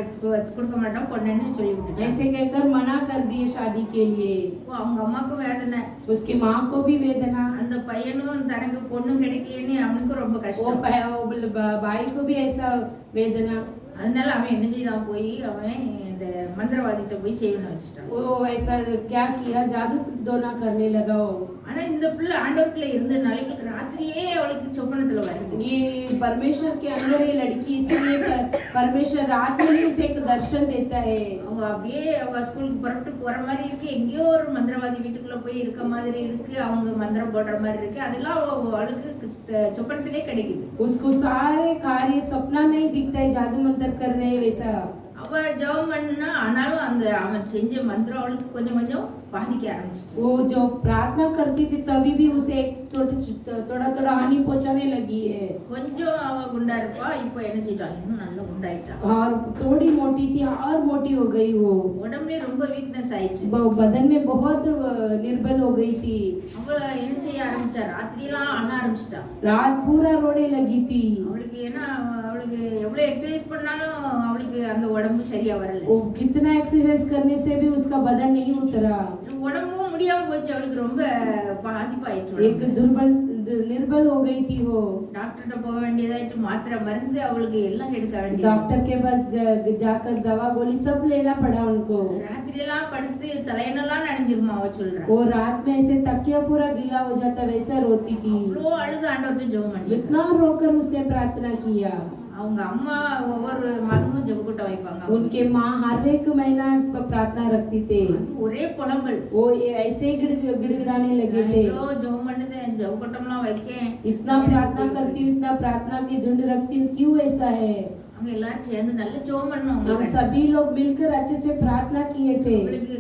கொடுக்க மாட்டோம் பொண்ணுன்னு சொல்லி விட்டுட்டாங்க. ऐसे कहकर मना कर दिए शादी के लिए। அவங்க அம்மாக்கும் வேதனை, उसकी माँ को भी वेदना, அந்த பையனும் தனக்கு பொண்ணு கிடைக்கலன்னு அவனுக்கும் ரொம்ப वो கஷ்டம். भाई को भी ऐसा वेदना। அதனால அவன் என்ன செய்தான், போய் அவன் இந்த மந்திரவாதிட்ட போய் செய்வன வச்சுட்டான். वो ऐसा क्या किया, जादू टोना करने लगा वो। ஆனா இந்த பிள்ளை ஆண்டவருக்குள்ள இருந்தனால இவளுக்கு ராத்திரியே அவளுக்கு சொப்பனத்துல வருது. ये परमेश्वर के अंदर ये लड़की, इसलिए परमेश्वर रात में ही उसे एक दर्शन देता है। அவ அப்படியே அவ ஸ்கூலுக்கு புறப்பட்டு போற மாதிரி இருக்கு, எங்கேயோ ஒரு மந்திரவாதி வீட்டுக்குள்ள போய் இருக்க மாதிரி இருக்கு, அவங்க மந்திரம் போடுற மாதிரி இருக்கு, அதெல்லாம் அவளுக்கு சொப்பனத்திலே கிடைக்குது. उसको सारे कार्य सपना में ही दिखता है, जादू मंत्र कर रहे हैं वैसा। அவ ஜெபம் பண்ணா, ஆனாலும் அந்த அவன் செஞ்ச மந்திரம் அவளுக்கு கொஞ்சம் கொஞ்சம் பாதிக்க ஆரம்பிச்சிச்சு. वो जो प्रार्थना करती थी तभी भी उसे एक थोड़ा हानि पहुंचाने लगी है। கொஞ்சம் அவ குண்டா இருப்பா, இப்போ என்ன செய்யறா, இன்னும் நல்ல குண்டாயிட்டா. और थोड़ी मोटी थी और मोटी हो गई वो, உடம்புல ரொம்ப வீக்னஸ் ஆயிடுச்சு. बदन में बहुत निर्बल हो गई थी। அவ என்ன செய்ய ஆரம்பிச்சா, ராத்திரியெல்லாம் அண்ண ஆரம்பிச்சிட்டா. रात पूरा रोने लगी थी। அவளுக்கு ஏன்னா அவளுக்கு எவ்வளவு எக்ஸசைஸ் பண்ணாலும் அவளுக்கு அந்த உடம்பு சரியா வரல. वो कितना एक्सरसाइज करने से भी उसका बदन नहीं उतरा, உடம்பும் முடியாம போச்சு, அவளுக்கு ரொம்ப பாதிப்பாயிடுச்சு. एक निर्बल हो गई थी वो। டாக்டர்கிட்ட போக வேண்டியதாயிட்டு, மாத்திரை மருந்து அவளுக்கு எல்லாம் எடுக்க வேண்டியது. डॉक्टर के पास जाकर दवा गोली सब लेना पड़ा उनको। ராத்திரியெல்லாம் படுத்து தலையெல்லாம் நனைஞ்சிருமா அவ சொல்றா. वो रात में ऐसे तकिया पूरा गीला हो जाता वैसा रोती थी। அவ்வளோ அழுது ஆண்டவர்கிட்ட ஜெபம் பண்ணி. इतना रोकर उसने प्रार्थना किया। அவங்க அம்மா ஒவ்வொரு மாதமும் ஜெபக்கூட்டம் வைப்பாங்க. उनके माँ हर एक महीना प्रार्थना रखती थे। அது ஒரே புலம்பல். वो ऐसे ही गिड़गिड़ाने लगे थे, ஐயோ ஜெபம் பண்ணுதேன், ஜெபக்கூட்டம்லாம் வைக்கேன், इतना प्रार्थना करती हूँ, इतना प्रार्थना की झुंड रखती हूँ, क्यों ऐसा है। அவங்க எல்லாரும் சேர்ந்து நல்ல ஜெபம் हम பண்ணுவாங்க. सभी लोग मिलकर अच्छे से प्रार्थना किए थे। அவளுக்கு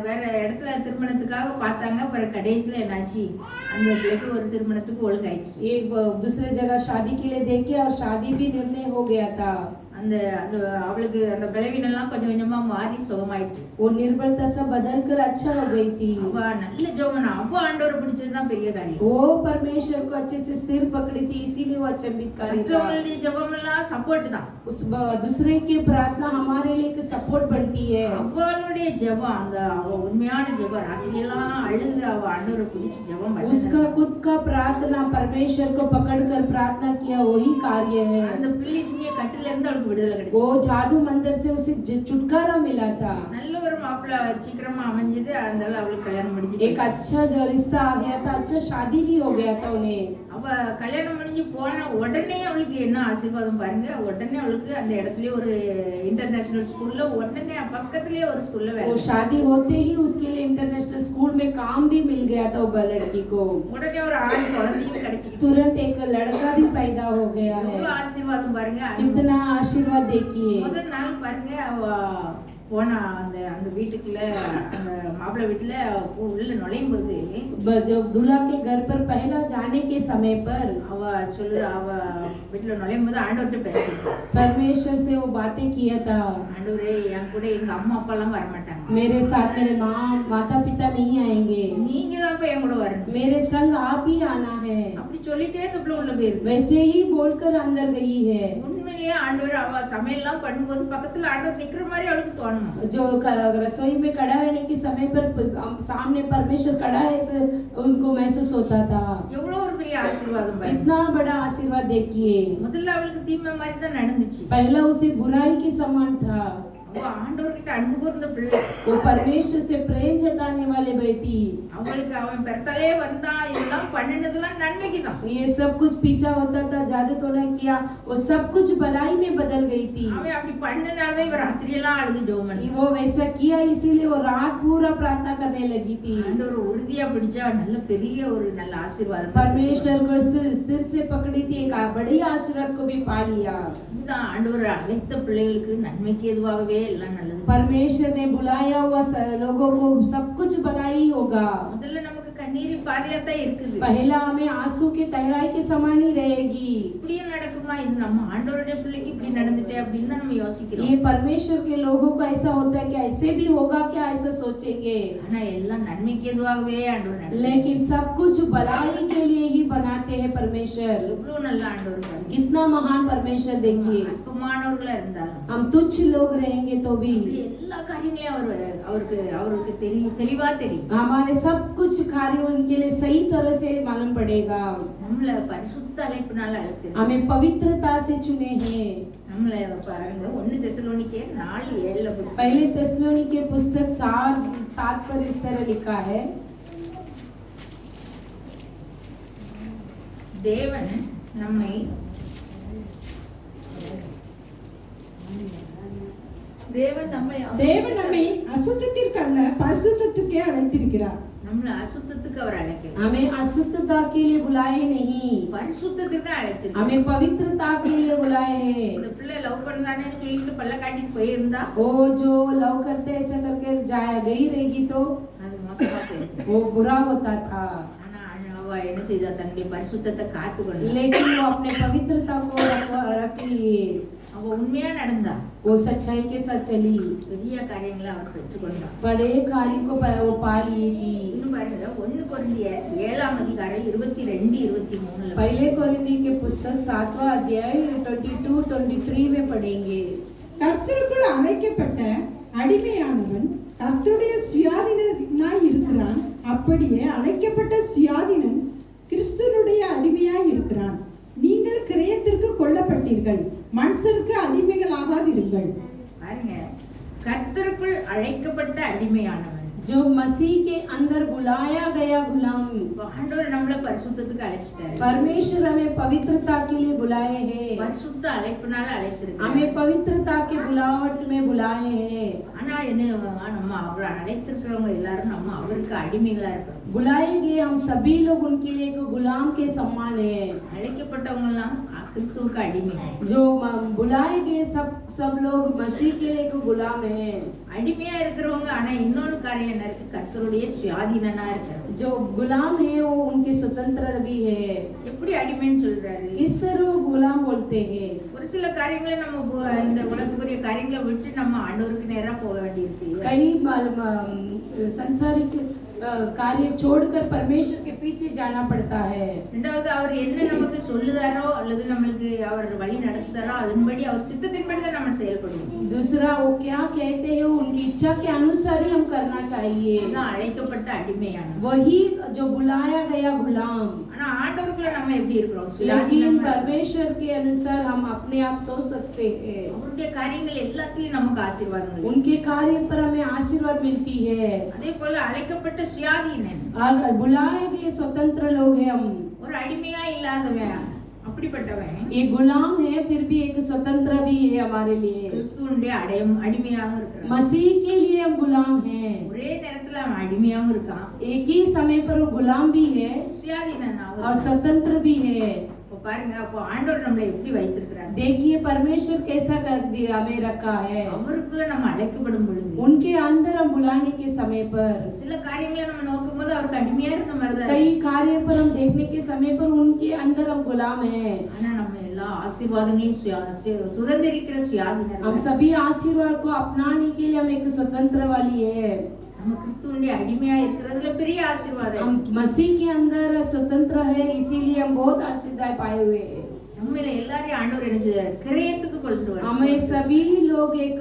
வேற இடத்துல திருமணத்துக்காக பார்த்தாங்க, அப்புறம் கடைசியில என்னாச்சு, அந்த பிள்ளைக்கு ஒரு திருமணத்துக்கு ஒழுங்காயிடுச்சு. एक दूसरे जगह शादी के लिए देखे और शादी भी निर्णय हो गया था। அந்த அந்த அவளுக்கு அந்த பலவீனம்லாம் கொஞ்சம் கொஞ்சமா மாறி சுகமாயிடுச்சு. वो निर्बलता सब बदल कर अच्छा हो गई थी। அவ நல்ல ஜெபம், அவ ஆண்டவரை பிடிச்சதுதான் பெரிய காரியம். वो परमेश्वर को अच्छे से स्थिर पकड़ी थी, इसीलिए वो चमत्कारी था। மற்றவங்களுடைய ஜெபம் எல்லாம் சப்போர்ட் தான். उस दूसरे की प्रार्थना हमारे लिए एक सपोर्ट बनती है। அவளுடைய ஜெபம், அந்த அவ உண்மையான ஜெபம், ராத்திரியெல்லாம் அழுது அவ ஆண்டவரை பிடிச்சு ஜெபம் பண்ணா. उसका खुद का प्रार्थना परमेश्वर को पकड़कर प्रार्थना किया, वही कार्य है। அந்த பிள்ளைக்கு கட்டில இருந்து அவளுக்கு விடுதலை கிடைச்சு. वो जादू मंदिर से उसे छुटकारा मिला था। நல்ல ஒரு மாப்பிள்ளை சீக்கிரமா அமைஞ்சது, அதனால அவளுக்கு கல்யாணம் முடிஞ்சு. एक अच्छा जो रिश्ता आ गया था, अच्छा शादी भी हो गया था उन्हें। அவ கல்யாணம் முடிஞ்சு போன உடனே அவளுக்கு என்ன ஆசீர்வாதம் பாருங்க, உடனே அவளுக்கு அந்த இடத்துலயே ஒரு इंटरनेशनल स्कूलல உடனே பக்கத்துலயே ஒரு ஸ்கூல்ல வேலை. वो शादी होते ही उसके लिए इंटरनेशनल स्कूल में काम भी मिल गया था वो लड़की को। உடனே ஒரு ஆண் குழந்தையும் கிடைச்சிட்டு. तुरंत एक लड़का भी पैदा हो गया है। எவ்வளவு ஆசீர்வாதம் பாருங்க. कितना आशीर्वाद देखिए। முதல் நாள் பாருங்க அவ போனா அந்த அந்த வீட்டுக்குள்ள, அந்த மாப்பிள்ளை வீட்டுல உள்ள நுழையும் போது जब दूल्हा के घर पर पहला जाने के समय पर அவ சொல்லுது, அவ வீட்டுல நுழையும் போது ஆண்டவர்கிட்ட பேசிட்டு, परमेश्वर से वो बातें किया था, ஆண்டவரே என் கூட எங்க அம்மா அப்பா எல்லாம் வரமாட்டாங்க, मेरे साथ मेरे माता पिता नहीं आएंगे, நீங்க தான் இப்ப என் கூட வரணும், मेरे संग आप ही आना है। அப்படி சொல்லிட்டே இந்த பிள்ளை உள்ள போயிருக்கு. वैसे ही बोलकर अंदर गई है। உண்மையிலேயே ஆண்டவர் அவ சமையல் எல்லாம் பண்ணும்போது பக்கத்துல ஆண்டவர் நிக்கிற மாதிரி அவளுக்கு தோணுமா? जो रसोई में खड़ा रहने के समय पर सामने परमेश्वर खड़ा है ऐसे उनको महसूस होता था। எவ்வளவு ஒரு பெரிய ஆசீர்வாதம் பாருங்க. कितना बड़ा आशीर्वाद देखिए। முதல்ல அவளுக்கு தீமை மாதிரி தான் நடந்துச்சு. पहला उसे बुराई के समान था। அவ ஆண்டவர்கிட்ட அன்பு கூர்ந்த பிள்ளை, वो परमेश्वर से प्रेम जताने वाले बेटी। அவளுக்கு அவன் பிறத்தாலே வந்தா இதெல்லாம் பண்ணினதெல்லாம் நன்மைக்கு தான். ये सब कुछ पीछा होता था, जादू टोना किया, वो सब कुछ भलाई में बदल गई थी। அவன் அப்படி பண்ணனால இவ ராத்திரியெல்லாம் அழுது ஜெபம் பண்ணி, वो वैसा किया इसीलिए वो रात पूरा प्रार्थना करने लगी थी। ஆண்டவர் உறுதியா பிடிச்சா நல்ல பெரிய ஒரு நல்ல ஆசீர்வாதம். परमेश्वर को स्थिर से पकड़ी थी, एक बड़ी आशीर्वाद को भी पा लिया। இதுதான் ஆண்டவர் அழைத்த பிள்ளைகளுக்கு நன்மைக்கு எதுவாகவே எல்லாம் நல்லது. परमेश्वर ने बुलाया हुआ लोगों को सब कुछ भलाई होगा। முதல்ல நமக்கு கண்ணீரின் பாதையாத்தான் இருக்குது. पहला हमें आंसू के तैराई के समान ही रहेगी। இப்படியும் நடக்குமா, இது நம்ம ஆண்டவருடைய பிள்ளைக்கு இப்படி நடந்துட்டே அப்படின்னு தான் நம்ம யோசிக்கிறோம். ये परमेश्वर के लोगों को ऐसा होता है कि ऐसे भी होगा क्या, ऐसा सोचेंगे। ஆனா எல்லாம் நன்மைக்கு எதுவாகவே ஆண்டவர் நடத்துறார். लेकिन सब कुछ भलाई के लिए ही बनाते हैं परमेश्वर। எவ்வளவு நல்ல ஆண்டவர் பாருங்க. कितना महान परमेश्वर देखिए। அற்பமானவர்களா இருந்தாலும் हम तुच्छ लोग रहेंगे तो भी அப்படி எல்லா காரியங்களையும் அவருக்கு தெளிவா தெரியும். हमारे सब कुछ कार्य उनके लिए सही तरह से मालूम पड़ेगा। நம்மள பரிசுத்த அழைப்பினால அழைத்திருக்கார். हमें पवित्रता से चुने हैं। நம்மள பாருங்க 1 தெசலோனிக்கே 4:7 படி. पहले तेसलोनी के पुस्तक 4:7 पर इस तरह लिखा है, தேவன் நம்மை தேவன் நம்மை அசுத்தத்திற்கு அல்ல பரிசுத்தத்துக்கே அழைத்திருக்கிறார். நம்மள அசுத்தத்துக்கு அவர் அழைக்கிறார். हमें अशुद्धता के लिए बुलाए नहीं, பரிசுத்தத்துக்கு தான் அழைச்சிருக்கார். हमें पवित्रता के लिए बुलाए हैं। இந்த பிள்ளை லவ் பண்ணானேன்னு சொல்லிட்டு பல்ல காட்டிட்டு போயிருந்தா वो जो लव करते ऐसा करके जाया गई रहेगी तो அது மோசமா போயிருக்கும். वो बुरा होता था। ஆனா அவ என்ன செய்தா, தன்னுடைய பரிசுத்தத்தை காத்துக்கொண்டா. लेकिन वो अपने पवित्रता को रख लिए, அவ உண்மையா நடந்தா, वो सच्चाई के साथ चली, பெரிய காரியங்களை அவர் பெற்றுக்கொண்டா. बड़े कार्य को वो पा लिए थी। இன்னும் பாருங்க 1 கொரிந்தியர் 7:22-23 पहले कोरिन्थी के पुस्तक 7वां अध्याय 22-23 में पढ़ेंगे। கர்த்தருக்குள் அழைக்கப்பட்ட அடிமையானவன் கர்த்தருடைய சுயாதீனாய் இருக்கிறான். அப்படியே அழைக்கப்பட்ட சுயாதீனன் கிறிஸ்துனுடைய அடிமையாய் இருக்கிறான். நீங்கள் கிரயத்திற்கு கொல்லப்பட்டீர்கள், மனுஷருக்கு அடிமைகளாகாதிருங்கள். பாருங்க, கர்த்தருக்குள் அழைக்கப்பட்ட அடிமையானவன், जो मसीह के अंदर बुलाया गया गुलाम। ஆண்டவர் நம்மள பரிசுத்தத்துக்கு அழைச்சிட்டாரு. परमेश्वर हमें पवित्रता के लिए बुलाए हैं, பரிசுத்த அழைப்பினால அழைச்சிருக்காரு. हमें पवित्रता के बुलावट में बुलाए हैं। ஆனா என்ன, நம்ம அவரை அழைத்திருக்கிறவங்க எல்லாரும் நம்ம அவருக்கு அடிமைகளா இருக்கிறோம். बुलाए गए हम सभी लोग उनके लिए एक गुलाम के समान है। அழைக்கப்பட்டவங்க எல்லாம் கிறிஸ்துவுக்கு அடிமை. जो बुलाए गए सब लोग मसीह के लिए एक गुलाम है। அடிமையா இருக்கிறவங்க ஆனா இன்னொரு காரியம் என்ன இருக்கு, கர்த்தருடைய சுயாதீனனா இருக்கிறார். जो गुलाम है वो उनके स्वतंत्र भी है। எப்படி அடிமைன்னு சொல்றாரு? किस तरह वो गुलाम बोलते हैं? ஒரு சில காரியங்களை நம்ம இந்த உலகத்துக்குரிய காரியங்களை விட்டு நம்ம ஆண்டவருக்கு நேரா போக வேண்டியிருக்கு. कई संसारिक कार्य छोड़कर परमेश्वर के पीछे जाना पड़ता है। ரெண்டாவது அவர் என்ன நமக்கு சொல்லுதாரோ அல்லது நம்மளுக்கு அவர் வழி நடத்துதாரோ அதன்படி அவர் சித்தத்தின்படி தான் நம்ம செயல்படுவோம். दूसरा वो क्या कहते हैं उनकी इच्छा के अनुसार ही हम करना चाहिए। இதுதான் அழைக்கப்பட்ட அடிமையான. वही जो बुलाया गया गुलाम। ஆனா ஆண்டவருக்குள்ள நம்ம எப்படி இருக்கிறோம்? लेकिन परमेश्वर के अनुसार हम अपने आप सोच सकते हैं। அவருடைய காரியங்கள் எல்லாத்துலயும் நமக்கு ஆசீர்வாதங்கள். उनके कार्य पर हमें आशीर्वाद मिलती है। அதே போல அழைக்கப்பட்ட சுயாதீனன், और बुलाए गए स्वतंत्र लोग हैं हम। ஒரு அடிமையா இல்லாதவன், அப்படிப்பட்டவன் ये गुलाम है फिर भी एक स्वतंत्र भी है हमारे लिए। கிறிஸ்துவுடைய அடிமையாக இருக்கிறான். मसीह के लिए हम गुलाम हैं। ஒரே நேரத்துல அவன் அடிமையாவும் இருக்கான், एक ही समय पर वो गुलाम भी है, சுயாதீனன் और அவர். स्वतंत्र भी है। இப்போ பாருங்க, அப்போ ஆண்டவர் நம்மளை எப்படி வைத்திருக்கிறார். देखिए परमेश्वर कैसा कर दिया हमें रखा है। அவருக்குள்ள நம்ம அழைக்கப்படும் பொழுது उनके अंदर हम बुलाने के समय पर சில காரியங்களை நம்ம நோக்கும்போது அவருக்கு அடிமையா இருக்க மாதிரி தான் कई कार्य पर हम देखने के समय पर उनके अंदर हम गुलाम हैं। ஆனா நம்ம எல்லா ஆசீர்வாதங்களையும் சுதந்திரிக்கிற हम சுயாதீனர். सभी आशीर्वाद को अपनाने के लिए हम एक स्वतंत्र वाली है। நம்ம கிறிஸ்துவனுடைய அடிமையா இருக்கிறதுல பெரிய ஆசீர்வாதம். हम मसीह के अंदर स्वतंत्र है, इसीलिए हम बहुत आशीर्वाद पाए हुए हैं। நம்மள எல்லாரையும் ஆண்டவர் என்ன செய்தார்? கிரயத்துக்கு கொண்டு வந்தார். हमें सभी लोग एक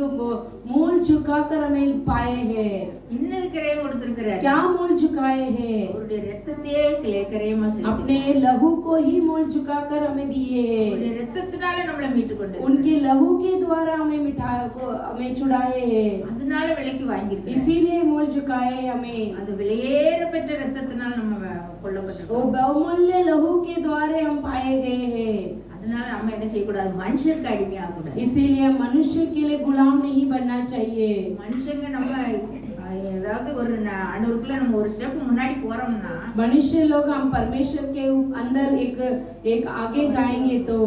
मूल झुकाकर हमें पाए हैं। என்னது கிரயம் கொடுத்திருக்கிறார்? क्या मूल झुकाए हैं? அவருடைய ரத்தத்தையே கிரயமா செலுத்தி अपने लहू को ही मूल झुकाकर हमें दिए हैं। அவருடைய ரத்தத்தினால நம்மளை மீட்டு கொண்டு उनके लहू के द्वारा हमें हमें छुड़ाए हैं, அதனால விலைக்கு வாங்கியிருக்கிறார். इसीलिए मूल झुकाए हमें। அந்த விலையேற பெற்ற ரத்தத்தினால நம்ம கொல்லப்பட்டிருக்கோம். वो बहुमूल्य लहू के द्वारा हम पाए गए हैं। அதனால நம்ம என்ன செய்யக்கூடாது? மனுஷருக்கு அடிமையாக கூடாது. इसीलिए मनुष्य के लिए गुलाम नहीं बनना चाहिए। மனுஷங்க நம்ம ஏதாவது ஒரு ஆண்டவருக்குள்ள நம்ம ஒரு ஸ்டெப் முன்னாடி போறோம்னா मनुष्य लोग हम परमेश्वर के अंदर एक आगे जाएंगे तो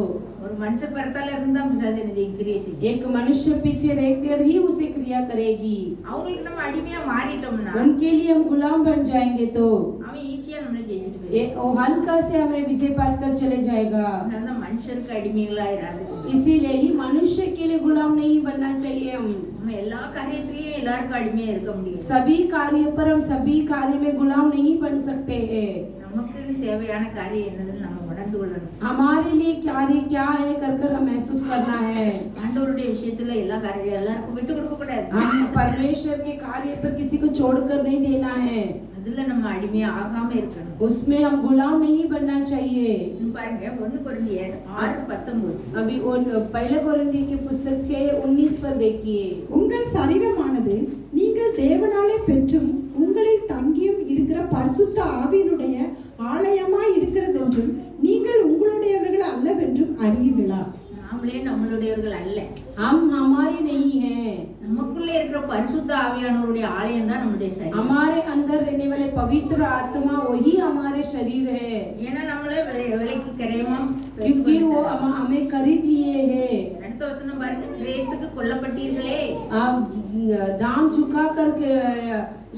ஒரு மனுஷ பரத்தால இருந்தா பிசாசு என்ன செய்யும்? கிரியை செய்யும். एक मनुष्य पीछे रहकर ही उसे क्रिया करेगी। அவங்களுக்கு நம்ம அடிமையா மாறிட்டோம்னா उनके लिए हम गुलाम बन जाएंगे तो அவன் ஈஸியா நம்மளை ஜெயிச்சுட்டு போயிடும். वो हल्का से हमें विजय पाकर चले जाएगा। அதனால மனுஷருக்கு அடிமைகளாயிராது. इसीलिए ही मनुष्य के लिए गुलाम नहीं बनना चाहिए। हम நம்ம எல்லா காரியத்திலயும் எல்லாருக்கும் அடிமையா இருக்க முடியும். सभी कार्य पर हम सभी कार्य में गुलाम नहीं बन सकते हैं। நமக்கு தேவையான காரியம் என்னதுன்னு நம்ம உணர்ந்து கொள்ளணும். हमारे लिए कार्य क्या है कर हम महसूस करना है। ஆண்டவருடைய விஷயத்துல எல்லா காரியம் எல்லாருக்கும் விட்டு கொடுக்க கூடாது. हम परमेश्वर के कार्य पर किसी को छोड़कर नहीं देना है। அதுல நம்ம அடிமையா ஆகாம இருக்கணும். उसमें हम गुलाम नहीं बनना चाहिए। பாருங்க 1 கொரிந்தியர் 6:19. अभी पहले कोरिन्थियों की पुस्तक 6:19 पर देखिए। உங்கள் சரீரமானது நீங்கள் தேவனாலே பெற்றும் உங்களில் தங்கியும் இருக்கிற பரிசுத்த ஆவியினுடைய ஆலயமாய் இருக்கிறது என்றும் நீங்கள் உங்களுடையவர்கள் அல்லவென்றும் அறிவீர்களா? நாமளே நம்மளுடையவர்கள் அல்ல. हम हमारे नहीं हैं। நமக்குள்ள இருக்கிற பரிசுத்த ஆவியானவருடைய ஆலயம் தான் நம்முடைய சரீரம். हमारे अंदर रहने वाले पवित्र आत्मा वही हमारे शरीर है, ஏன்னா நம்மளே விலைக்கு கிரயமா क्योंकि वो हमें खरीद लिए हैं। அடுத்த வசனம் பாருங்க, கிரயத்துக்கு கொல்லப்பட்டீர்களே आप दाम चुका कर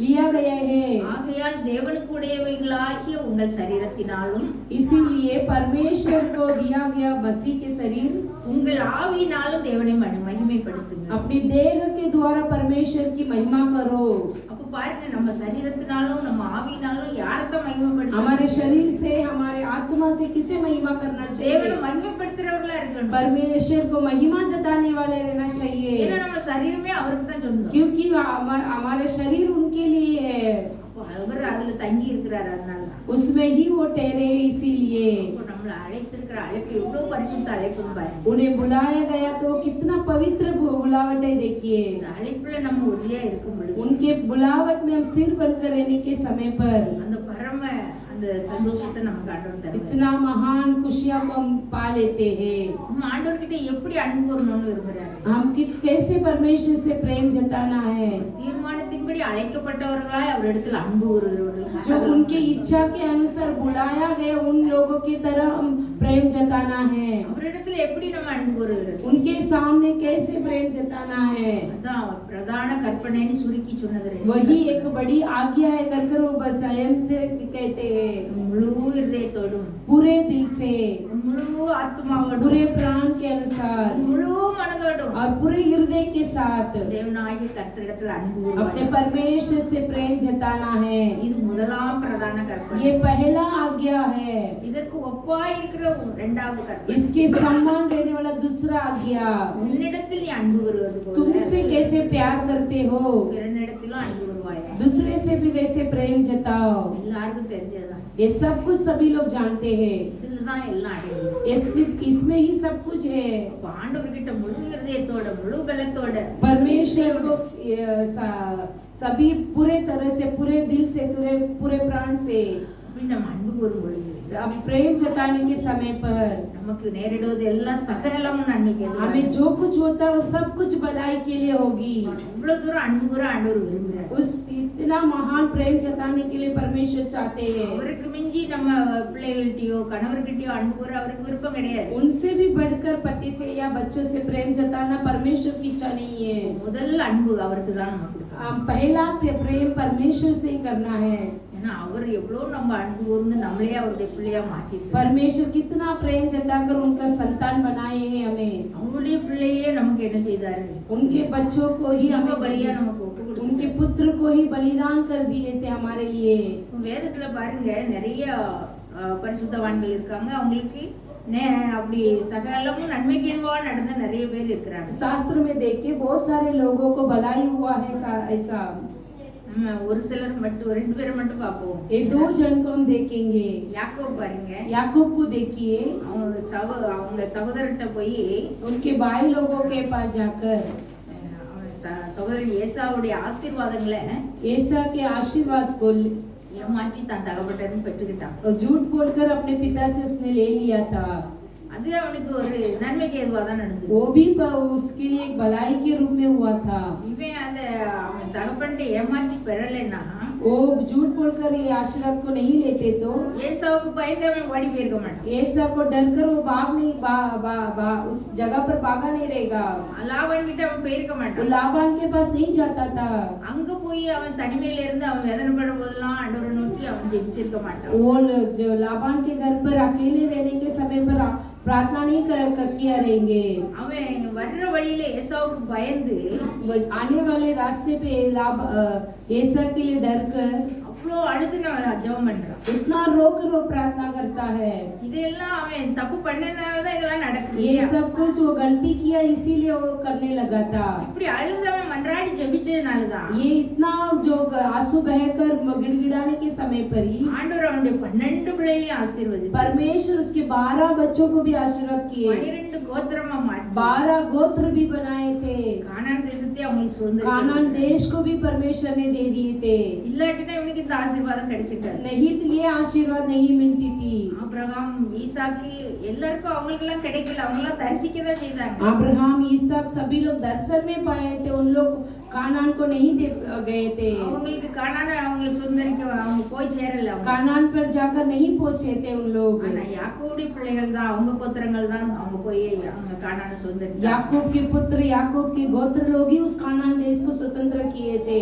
लिया गया है, ஆகையால் தேவனுக்கு உடையவைகளாகிய உங்கள் சரீரத்தினாலும் इसीलिए परमेश्वर को दिया गया मसीह के शरीर உங்கள் ஆவியினாலும் தேவனை மகிமைப்படுத்துங்க. अपनी देह के द्वारा परमेश्वर की महिमा करो। அப்ப பாருங்க, நம்ம சரீரத்தினாலும் நம்ம ஆவியினாலும் யாரதான் மகிமைப்படுத்தணும்? हमारे शरीर से हमारे आत्मा से किसे महिमा करना தேவனை चाहिए? மகிமைப்படுத்துறவர்களா இருக்கணும். परमेश्वर को महिमा जताने वाले रहना ஏன்னா चाहिए, நம்ம சரீரமே அவருக்கு தான் சொந்தம். क्योंकि हमारे शरीर उनके लिए है, அப்போ அவர் அதுல தங்கி இருக்கிறார். அதனால தான் उसमें ही वो ठहरे। इसीलिए இப்போ நம்மளை அழைத்திருக்கிற அழைப்பு எவ்வளவு பரிசுத்த அழைப்புன்னு பாருங்க. उन्हें बुलाया गया तो कितना पवित्र बुलावट है। देखिए, இந்த அழைப்புல நம்ம உறுதியா இருக்கும் பொழுது उनके बुलावट में हम स्थिर बनकर रहने के समय पर அந்த பரம அந்த சந்தோஷத்தை நமக்கு ஆண்டவர் தருவார். इतना महान खुशियां को हम पा लेते हैं। நம்ம ஆண்டவர்கிட்ட எப்படி அன்பு கூறணும்னு விரும்புறாரு. हम कैसे परमेश्वर से प्रेम जताना है, தீர்மானத்தின்படி அழைக்கப்பட்டவர்களாய் அவரிடத்தில் அன்பு கூறுகிறவர்கள். जो उनके इच्छा के अनुसार बुलाया गया उन लोगों की तरह हम प्रेम जताना है। அவரிடத்தில் எப்படி நம்ம அன்பு கூறுகிறது? उनके सामने कैसे प्रेम जताना है, அதான் பிரதான கற்பனைன்னு சுருக்கி சொன்னது. वही एक बड़ी आज्ञा है कर वो बस स्वयं कहते हैं, முழு இதயத்தோடும், पूरे दिल से, முழு ஆத்மாவோடும், पूरे प्राण के अनुसार முழு மனதோடும் और पूरे हृदय के साथ தேவனாகிய கர்த்தரிடத்தில் அன்பு अपने கூறுவார்கள். परमेश्वर से प्रेम जताना है। இது முதலாம் பிரதான கற்பனை. ये पहला आज्ञा है। இதற்கு ஒப்பாய் இருக்கிற இரண்டாவது கற்பனை, इसके समान रहने वाला दूसरा आज्ञा, உன்னிடத்தில் நீ अன்பு கூறுவது போல तुमसे कैसे प्यार करते हो பிறனிடத்திலும் அன்பு கூறுவாய். दूसरे से भी वैसे प्रेम जताओ। எல்லாருக்கும் தெரிஞ்சதுதான். ये सब कुछ सभी लोग जानते हैं, இதுலதான் எல்லாம் அடங்கும். इसमें ही सब कुछ है। அப்ப ஆண்டவர்கிட்ட முழு இருதயத்தோட முழு பலத்தோட परमेश्वर को सभी पूरे तरह से, पूरे दिल से, पूरे प्राण से அப்படி அப்படி நம்ம அன்பு கூறும் பொழுது अब प्रेम जताने के समय पर நமக்கு நேரிடுவது எல்லாம் சகலமும் நன்மைக்கு हमें जो कुछ होता है वो सब कुछ भलाई के लिए होगी। இவ்வளவு தூரம் அன்பு கூற ஆண்டவர் விரும்புகிறார். उस इतना महान प्रेम जताने के लिए परमेश्वर चाहते हैं। அவருக்கு மிஞ்சி நம்ம பிள்ளைகள்கிட்டயோ கணவர்கிட்டயோ அன்பு கூற அவருக்கு விருப்பம் கிடையாது. उनसे भी बढ़कर पति से या बच्चों से प्रेम जताना परमेश्वर की इच्छा नहीं है। முதல் அன்பு அவருக்கு தான் நம்ம கொடுக்கணும். पहला प्रेम परमेश्वर से ही करना है। ஏன்னா அவர் எவ்வளவு நம்ம அன்பு கூர்ந்து நம்மளே அவருடைய பிள்ளையா மாற்றிருக்கார். परमेश्वर कितना प्रेम जताकर उनका संतान बनाए हैं हमें। அவருடைய பிள்ளையே நமக்கு என்ன செய்தாரு? उनके बच्चों को ही हमें பலியா நமக்கு ஒப்பு கொடுத்தார். उनके पुत्र को ही बलिदान कर दिए थे हमारे लिए। வேதத்துல பாருங்க நிறைய பரிசுத்தவான்கள் இருக்காங்க. அவங்களுக்கு அப்படி சகலமும் நன்மைக்கு ஏதுவா நடந்த நிறைய பேர் இருக்கிறாங்க. शास्त्र में देखिए बहुत सारे लोगों को भलाई हुआ है ऐसा। நம்ம ஒரு சிலர் மட்டும் ரெண்டு பேரை மட்டும் பார்ப்போம். ये दो जन को हम देखेंगे। யாக்கோப் பாருங்க, याकूब को देखिए, அவங்க சகோதரர்கிட்ட போய் उनके भाई लोगों के पास जाकर சகோதரன் ஏசாவுடைய ஆசீர்வாதங்களை एसा के आशीर्वाद को ஏமாற்றி தான் தகப்பட்டன்னு பெற்றுக்கிட்டான். झूठ बोलकर अपने पिता से उसने ले लिया था। அது அவனுக்கு ஒரு நன்மைக்கு ஏதுவா தான் நடந்தது. वो भी उसके लिए एक भलाई के रूप में हुआ था। இவன் அத அவன் தகப்பன்ட்டு ஏமாற்றி பெறலைன்னா वो झूठ बोलकर ये आशीर्वाद को नहीं लेते तो ஏசாவுக்கு பயந்து அவன் ஓடி போயிருக்க மாட்டான். एसा को डरकर वो भाग नहीं उस जगह पर भागा नहीं रहेगा। லாபான் கிட்ட அவன் போயிருக்க वो மாட்டான். लाबान के पास नहीं जाता था। அங்க போய் அவன் தனிமையில இருந்து அவன் வேதனைப்படும் போதெல்லாம் ஆண்டவரை நோக்கி அவன் ஜெபிச்சிருக்க மாட்டான். वो जो लाबान के घर पर अकेले रहने के समय पर प्रार्थना नहीं किया रहेंगे। அவன் வர்ற வழியில ஏசாவுக்கு பயந்து आने वाले रास्ते पे एसा के लिए डर कर அவ்வளோ அழுது நான் ஜெபம் பண்றான். इतना रोकर वो प्रार्थना करता है। இதெல்லாம் அவன் தப்பு பண்ணனாலதான் இதெல்லாம் நடக்குது. ये सब कुछ वो गलती किया इसीलिए वो करने लगा था। இப்படி அழுதவன் மன்றாடி ஜெபிச்சதுனாலதான் ये इतना जो आंसू बहकर गिड़गिड़ाने के समय पर ही ஆண்டவர் அவனுடைய 12 பிள்ளைகளையும் ஆசீர்வதித்தார். परमेश्वर उसके 12 बच्चों को भी आशीर्वाद किए। 12 கோத்திரமா மாற்றி 12 गोत्र भी बनाए थे। கானான் தேசத்தை அவங்களுக்கு சொந்தம். कानान देश को भी परमेश्वर ने दे दिए थे। இல்லாட்டினா இவனுக்கு இந்த ஆசீர்வாதம் கிடைச்சிருக்காது. नहीं तो ये आशीर्वाद नहीं मिलती थी। ஆபிரகாம் ஈசாக்கு எல்லாருக்கும் அவங்களுக்கெல்லாம் கிடைக்கல. அவங்களாம் தரிசிக்க தான் செய்தாங்க. अब्राहम इसहाक सभी लोग दर्शन में पाए थे, उन लोग कानान को नहीं दे गए थे। அவங்களுக்கு கானான அவங்களுக்கு சொந்தரிக்க அவங்க போய் சேரல. कानान पर जाकर नहीं पहुंचे थे उन लोग। ஆனா யாக்கோபுடைய பிள்ளைகள் தான் அவங்க கோத்திரங்கள் தான் அவங்க போய் அவங்க கானான சொந்தரிக்க. याकूब के पुत्र याकूब के गोत्र लोग ही उस कानान देश को स्वतंत्र किए थे।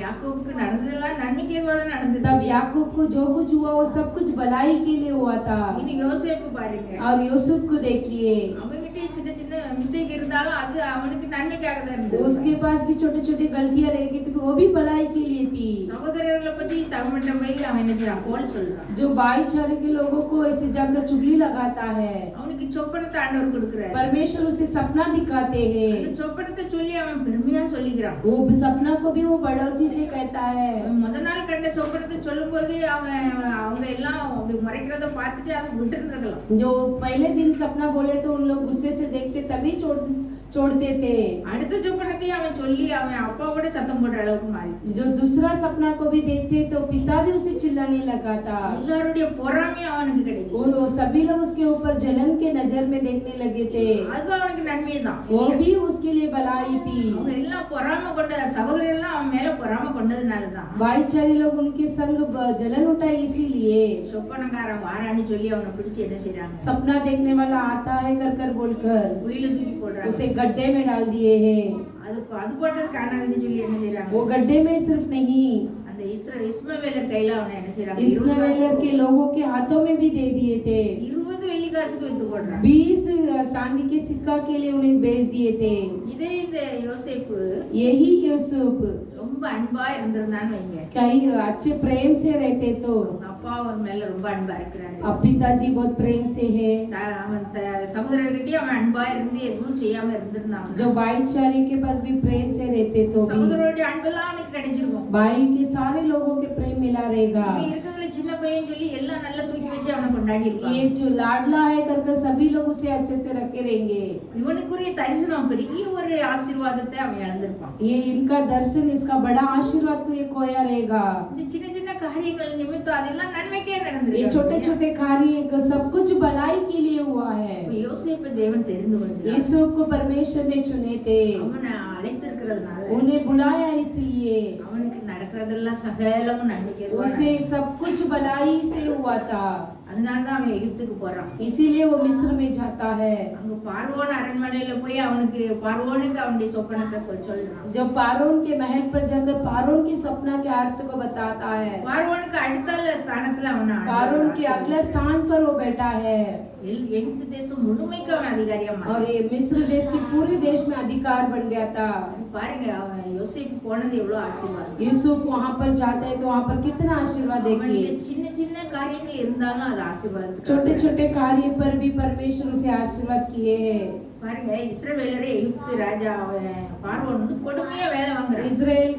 யாக்கோபுக்கு நடந்ததெல்லாம் நன்மைக்கு ஏதுவா தான் நடந்தது. तब याकूब को जो कुछ हुआ वो सब कुछ भलाई के लिए हुआ था। இனி யோசேப்பு பாருங்க, और यूसुफ को देखिए, அவங்கிட்ட சின்ன சின்ன மிஸ்டேக் இருந்தாலும் அது அவனுக்கு நன்மைக்காக தான் இருந்தது. उसके पास भी छोटे छोटे गलतियां रहेगी तो वो भी भलाई के लिए थी। சகோதரர்களை பத்தி தகவட்ட போய் அவன் என்ன செய்றான்? போல் சொல்றான். जो भाईचारे के लोगों को ऐसी जगह चुगली लगाता है, அவனுக்கு சொப்பனத்தை ஆண்டவர் கொடுக்கிறார். परमेश्वर उसे सपना दिखाते हैं। அந்த சொப்பனத்தை சொல்லி அவன் பெருமையா சொல்லிக்கிறான். वो सपना को भी वो बढ़ोतरी से कहता है। முத நாள் கண்ட சொப்பனத்தை சொல்லும்போது அவங்க எல்லாம் அப்படி முறைக்கிறத பார்த்துட்டு அதை விட்டுருந்துருக்கலாம். जो पहले दिन सपना बोले तो उन लोग गुस्से से देखते तभी छोड़ते थे। அடுத்த சொப்பனத்தையும் அவன் சொல்லி அவன் அப்பாவோட சத்தம் போடுற அளவுக்கு மாறி. जो दूसरा सपना को भी देखते तो पिता भी उसे चिल्लाने लगा था। எல்லாருடைய பொறாமை அவனுக்கு கிடைக்கும். वो सभी लोग उसके ऊपर जलन के नजर में देखने लगे थे। அது அவனுக்கு நன்மை தான். वो भी उसके लिए भलाई थी। அவங்க எல்லாம் பொறாமை கொண்ட சகோதரர் எல்லாம் அவன் மேல பொறாமை கொண்டதுனால தான் भाईचारे लोग उनके संग जलन उठाए इसीलिए। சொப்பனக்காரன் வாரான்னு சொல்லி அவனை பிடிச்சு என்ன செய்றாங்க? सपना देखने वाला आता है कर कर बोलकर குழியில தூக்கி போடுறாங்க. उसे गड्ढे में डाल दिए हैं। அதுக்கு அது போட்டது காணாதுன்னு சொல்லி என்ன செய்றாங்க? वो गड्ढे में सिर्फ नहीं, அந்த இஸ்மவேலர் கையில அவனை என்ன செய்றாங்க? इस्माएल के लोगों के हाथों में भी दे दिए थे। 20 வெள்ளி காசுக்கு வித்து போடுறாங்க. 20 चांदी के सिक्का के लिए उन्हें बेच दिए थे। இதே இந்த யோசேப்பு यही यूसुफ ரொம்ப அன்பா இருந்திருந்தான்னு வைங்க, कई अच्छे प्रेम से रहते तो அவங்க அப்பா அவன் மேல ரொம்ப அன்பா இருக்கிறாரு. अब पिताजी बहुत प्रेम से है। அவன் சகோதரர்கிட்டயும் அவன் அன்பா இருந்து எதுவும் செய்யாம இருந்திருந்தான். जो भाईचारे के पास भी प्रेम से रहते तो भी சகோதரருடைய அன்பெல்லாம் அவனுக்கு கிடைச்சிருக்கும். भाई के सारे लोगों के प्रेम मिला रहेगा। இருக்கிறதுல சின்ன பையன் சொல்லி எல்லாம் நல்லா தூக்கி வச்சு அவனை கொண்டாடி இருப்பாங்க. ये जो लाडला है कर सभी लोग उसे अच्छे से रखे रहेंगे। இவனுக்குரிய தரிசனம் பெரிய ஒரு ஆசீர்வாதத்தை அவன் இழந்திருப்பான். ये इनका दर्शन, इसका बड़ा आशीर्वाद को ये खोया रहेगा। இந்த சின்ன சின்ன காரியங்கள் நிமித்தம் அதெல்லாம் நன்மைக்கே ये நடந்திருக்கு. छोटे छोटे कार्य सब कुछ भलाई के लिए हुआ है। யோசேப்பை தேவன் தெரிந்து கொண்டார். यूसुफ को परमेश्वर ने चुने थे, அவனை அழைத்திருக்கிறதுனால उन्हें बुलाया इसलिए அவனுக்கு நடக்கிறதெல்லாம் சகலமும் நன்மைக்கே उसे सब कुछ भलाई से हुआ था। அதனாலதான் அவன் எகிப்துக்கு போறான். इसीलिए वो मिस्र में जाता है। அங்க பார்வோன் அரண்மனையில போய் அவனுக்கு பார்வோனுக்கு அவனுடைய சொப்பனத்தை சொல்றான். जब पारोन के महल पर जाकर पारोन के सपना के अर्थ को बताता है, பார்வோனுக்கு அடுத்த ஸ்தானத்துல அவனை पारोन के अगले स्थान पर वो बैठा है எகிப்து தேசம் முழுமைக்கு அவன் அதிகாரியா और ये मिस्र देश के पूरे देश में अधिकार बन गया था। பாருங்க அவன் யோசேப்பு போனது எவ்வளவு ஆசீர்வாதம். यूसुफ वहाँ पर जाते हैं तो वहाँ पर कितना आशीर्वाद அவனுடைய देखिए। சின்ன சின்ன காரியங்கள் இருந்தாலும் அது ஆசீர்வாதம். छोटे छोटे कार्य पर भी परमेश्वर उसे आशीर्वाद किए हैं। பாருங்க இஸ்ரவேலரே எகிப்து ராஜா பார்வோன் வந்து கொடுமையா வேலை வாங்குறான். इजराइल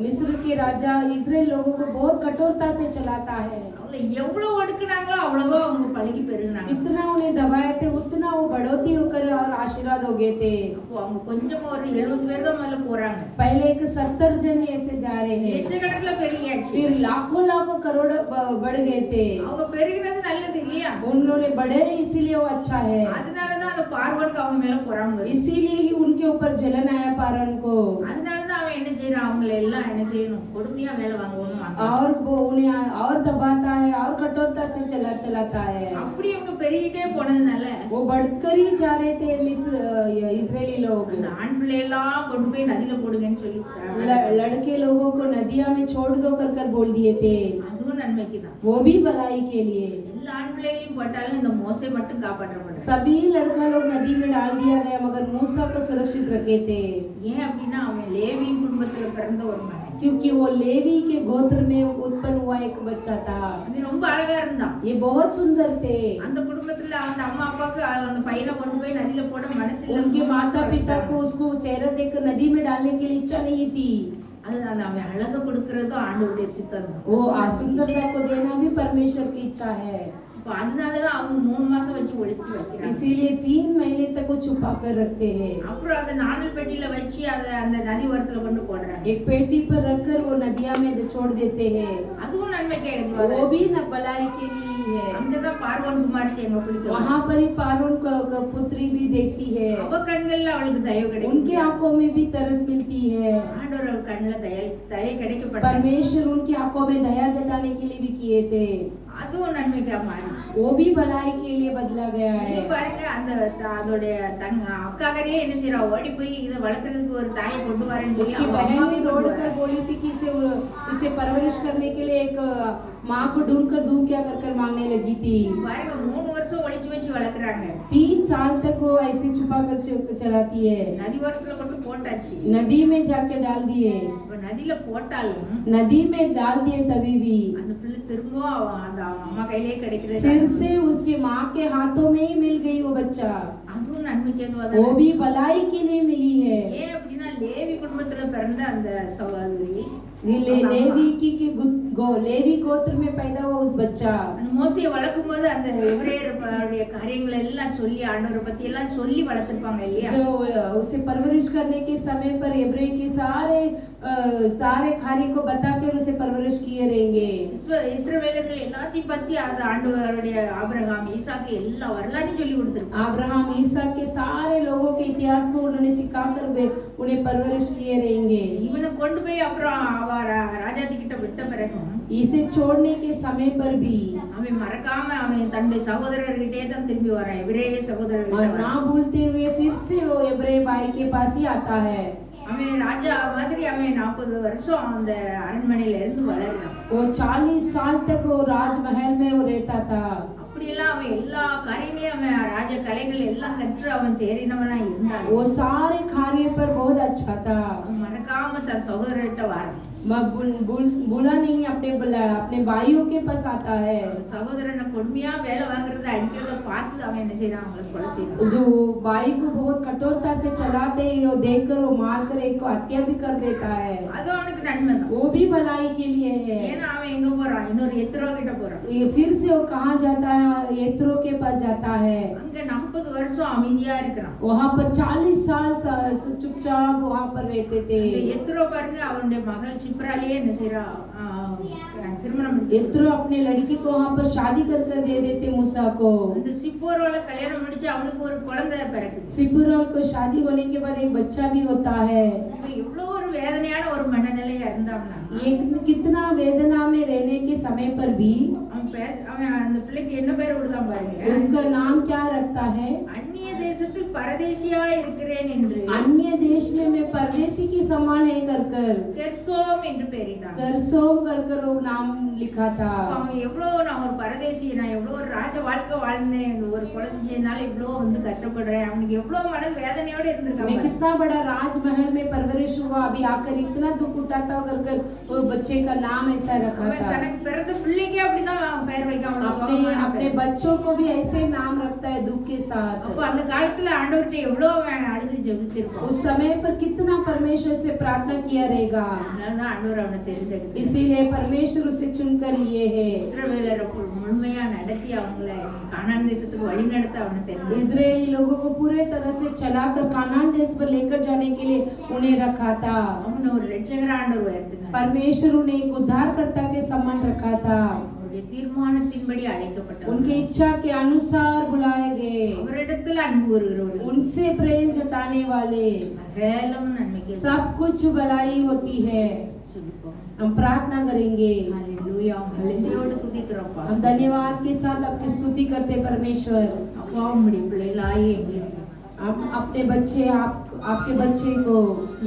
मिस्र के राजा इजराइल लोगों को बहुत कठोरता से चलाता है। அவங்களை எவ்வளவு ஒடுக்குனாங்களோ அவ்வளவோ அவங்க பழகி பெருகினாங்க. जितना उन्हें दबाए थे उतना वो बढ़ोतरी होकर और आशीर्वाद हो गए थे। அப்போ அவங்க கொஞ்சம் ஒரு 70 பேர் தான் முதல்ல போறாங்க. पहले एक 70 जन ऐसे जा रहे हैं, லட்சக்கணக்கில் பெருகியாச்சு. फिर लाखों लाखों करोड़ बढ़ गए थे। அவங்க பெருகினது நல்லது இல்லையா? उन्होंने बढ़े इसीलिए वो अच्छा है। அதனாலதான் அந்த பார்வோனுக்கு அவங்க மேல பொறாமை வருது. इसीलिए ही उनके ऊपर जलन आया पारन को। அதனாலதான் அவன் என்ன செய்யறான், அவங்களை எல்லாம் என்ன செய்யணும், கொடுமையா வேலை வாங்கணும். और वो उन्हें और दबाता है और कठोरता से चलाता है। அப்படி அவங்க பெருகிட்டே போனதுனால वो बढ़कर ही जा रहे थे मिस्र इजरायली लोग। அந்த ஆண் பிள்ளையெல்லாம் கொண்டு போய் நதியில போடுங்கன்னு சொல்லி लड़के लोगों को नदिया में छोड़ दो कर बोल दिए थे। அதுவும் நன்மைக்கு தான். वो भी भलाई के लिए। எல்லா ஆண் பிள்ளைகளையும் போட்டாலும் இந்த மோசே மட்டும் காப்பாற்றப்படும். सभी लड़का लोग नदी में डाल दिया गया मगर मूसा को सुरक्षित रखे थे। ஏன் அப்படின்னா அவன் லேவி குடும்பத்துல பிறந்த ஒரு மகன். क्योंकि वो लेवी के गोत्र में उत्पन्न हुआ एक बच्चा था। அவன் ரொம்ப அழகா இருந்தான். ये बहुत सुंदर थे। அந்த குடும்பத்துல அந்த அம்மா அப்பாவுக்கு அந்த பையனை கொண்டு போய் நதியில போட மனசு இல்ல. उनके माता पिता को उसको चेहरा देखकर नदी में डालने के लिए इच्छा नहीं थी। அது அவன் அழகு கொடுக்கறதும் ஆண்டவருடைய சித்தம் தான். वो सुंदरता को देना भी परमेश्वर की इच्छा है। அப்ப அதனாலதான் அவங்க 3 மாசம் வச்சு ஒளிச்சு வைக்கிறாங்க. इसीलिए 3 महीने तक वो छुपा कर रखते हैं। அப்புறம் அந்த நாணல் பெட்டியில வச்சு அதை அந்த நதி ஓரத்துல கொண்டு போடுறாங்க. एक पेटी पर रखकर वो नदिया में छोड़ देते हैं। அதுவும் நன்மைக்கே वो भी न भलाई के लिए है। அங்கதான் பார்வோன் குமாரத்தி எங்க பிடிக்கும். वहाँ पर ही पारोन का पुत्री भी देखती है। அவ கண்கள்ல அவளுக்கு தயவு கிடைக்கும். उनकी आंखों में भी तरस मिलती है। ஆண்டவர் அவள் கண்ணுல தயை கிடைக்கப்பட்ட. परमेश्वर उनकी आंखों में दया जताने के लिए भी किए थे। அதுவும் நன்மைக்கா மாறிச்சு. वो भी भलाई के लिए बदला गया है। பாருங்க அந்த அதோடைய அக்காகரே என்ன செய்யறா, ஓடி போய் இதை வளர்க்கறதுக்கு ஒரு தாயை கொண்டு வரேன்னு उसकी बहन ने दौड़कर बोली थी कि इसे परवरिश करने के लिए एक माँ को ढूंढकर दूं क्या कर मांगने लगी थी। பாருங்க 3 வருஷம் ஒளிச்சு வச்சு வளர்க்கறாங்க. 3 साल तक वो ऐसे छुपा कर चलाती है। நதி ஓரத்துல கொண்டு போட்டாச்சு. नदी में जाके डाल दिए। நதியில போட்டாலும் नदी में डाल दिए तभी भी அந்த பிள்ளை திரும்ப அந்த அம்மா கையிலே கிடைக்கிறது. फिर से उसके माँ के हाथों में ही मिल गई वो बच्चा। அதுவும் नन्மைக்கு वो भी भलाई के लिए मिली है। ஏன் அப்படின்னா லேவி குடும்பத்துல பிறந்த அந்த சகோதரி लेवी गोत्र में पैदा हुआ उस बच्चा। அந்த மோசேயை வளர்க்கும் போது அந்த எபிரேயருடைய காரியங்களை எல்லாம் சொல்லி ஆண்டவரை பத்தி எல்லாம் சொல்லி வளர்த்திருப்பாங்க இல்லையா? जो उसे परवरिश करने के समय पर इब्राय के सारे कार्य को बताकर उसे परवरिश किए रहेंगे। இஸ்ரவேலர்கள் எல்லாத்தையும் பத்தி அந்த ஆண்டவருடைய ஆபிரகாம் ஈசாக்கு எல்லா வரலாறையும் சொல்லி கொடுத்திருப்பாங்க. अब्राहम ईसाक के सारे लोगों के इतिहास को उन्होंने सिखाकर उन्हें परवरिश किए रहेंगे। இவனை கொண்டு போய் அப்புறம் ராஜாத்தி கிட்ட விட்ட பிறகு इसे छोड़ने के समय पर भी அவன் மறக்காம அவன் தன்னுடைய சகோதரர்கிட்டே தான் திரும்பி வரான். எபிரேய और சகோதரர் ना भूलते हुए फिर से वो इब्राय भाई के पास ही आता है। அவன் ராஜா மாதிரி அவன் 40 வருஷம் அந்த அரண்மனையில இருந்து வளர்றான். वो 40 साल तक वो राजमहल में वो रहता था। அப்படியெல்லாம் அவன் எல்லா காரியங்களையும் அவன் ராஜ கலைகள் எல்லாம் கற்று அவன் தேறினவனா இருந்தான். वो सारे कार्य पर बहुत अच्छा था। அவன் மறக்காம தன் சகோதரர்கிட்ட வரான். बुला नहीं अपने भाइयों के पास आता है। சகோதரனை கொடுமையா வேலை வாங்குறத அடிக்கிறத பார்த்து அவன் என்ன செய்யறான், அவங்களை கொலை செய்யறான். जो भाई को बहुत कठोरता से चलाते हैं वो देखकर वो मारकर एक को हत्या भी कर देता है, அது அவனுக்கு நன்மை தான். वो भी भलाई के लिए है। ஏன்னா அவன் எங்க போறான், இன்னொரு எத்திரோ கிட்ட போறான். ये फिर से वो कहाँ जाता है, यत्रो के पास जाता है। அங்க 40 வருஷம் அமைதியா இருக்கிறான். वहाँ पर 40 साल चुपचाप वहाँ पर रहते थे। இந்த எத்திரோ பாருங்க, அவனுடைய மகள் சிப்ராலேயே என்ன செய்யறா, திருமணம் यत्रो अपने लड़की को वहाँ पर शादी कर कर दे देते मूसा को। இந்த சிப்போரோல கல்யாணம் முடிச்சு அவனுக்கு ஒரு குழந்தை பிறக்குது. सिपुरल को शादी होने के बाद एक बच्चा भी होता है। இவன் எவ்வளவு ஒரு வேதனையான ஒரு மனநிலையா இருந்தான்னா, ये कितना वेदना में रहने के समय पर भी அவன் அந்த பிள்ளைக்கு என்ன பேர் விடுதான் பாருங்க, उसका नाम क्या रखता है, அந்நிய தேசத்தில் பரதேசியா இருக்கிறேன் என்று अन्य देश में मैं परदेसी की समान है कर कर கெர்சோம் என்று பெயரிட்டான். करसोम कर कर वो नाम लिखा था। அவன் எவ்வளவு, நான் ஒரு பரதேசி, நான் எவ்வளவு ஒரு ராஜ வாழ்க்கை வாழ்ந்தேன், ஒரு கொலை செஞ்சதுனால இவ்வளவு வந்து கஷ்டப்படுறேன், அவனுக்கு எவ்வளவு மன வேதனையோட मैं இருந்திருக்கான். कितना बड़ा राजमहल में परवरिश हुआ, अभी आकर इतना दुख उठाता कर कर वो बच्चे का नाम ऐसा रखा அவன் था। தனக்கு பிறந்த பிள்ளைக்கே அப்படிதான் பெயர் வைக்க, अपने अपने बच्चों को भी ऐसे नाम रखता है दुख के साथ। அப்ப அந்த காலத்துல ஆண்டவர்கிட்ட எவ்வளவு அவன் அழுது ஜெபிச்சிருப்பான். उस समय पर कितना परमेश्वर से प्रार्थना किया रहेगा, அதனாலதான் ஆண்டவர் அவனை தெரிந்தெடுத்து इसीलिए परमेश्वर उसे चुनकर लिए है। இஸ்ரவேலரை முழுமையா நடத்தி அவங்களை கானான் தேசத்துக்கு வழி நடத்த அவனை தெரிந்து इजरायली लोगों को पूरे तरह से चलाकर कानान देश पर लेकर जाने के लिए उन्हें रखा था। அவனை ஒரு ரட்சகர் ஆண்டவர் உயர்த்தினார். परमेश्वर उन्हें एक उद्धारकर्ता के समान रखा था। அவருடைய தீர்மானத்தின்படி அழைக்கப்பட்டார். उनकी इच्छा के अनुसार बुलाए गए, அவரிடத்தில் அன்பு கூறுகிறவர்கள் उनसे प्रेम जताने वाले। சகலம் நன்மைக்கு सब कुछ भलाई होती है। ஜெபிப்போம். हम प्रार्थना करेंगे। ஹalleluya. ஹalleluya துதிக்கிறோம்ப்பா. हम धन्यवाद के साथ आपकी स्तुति करते परमेश्वर। அப்பா உம்முடைய பிள்ளைகளாய் எங்களுக்கு आप अपने बच्चे आपके बच्चे को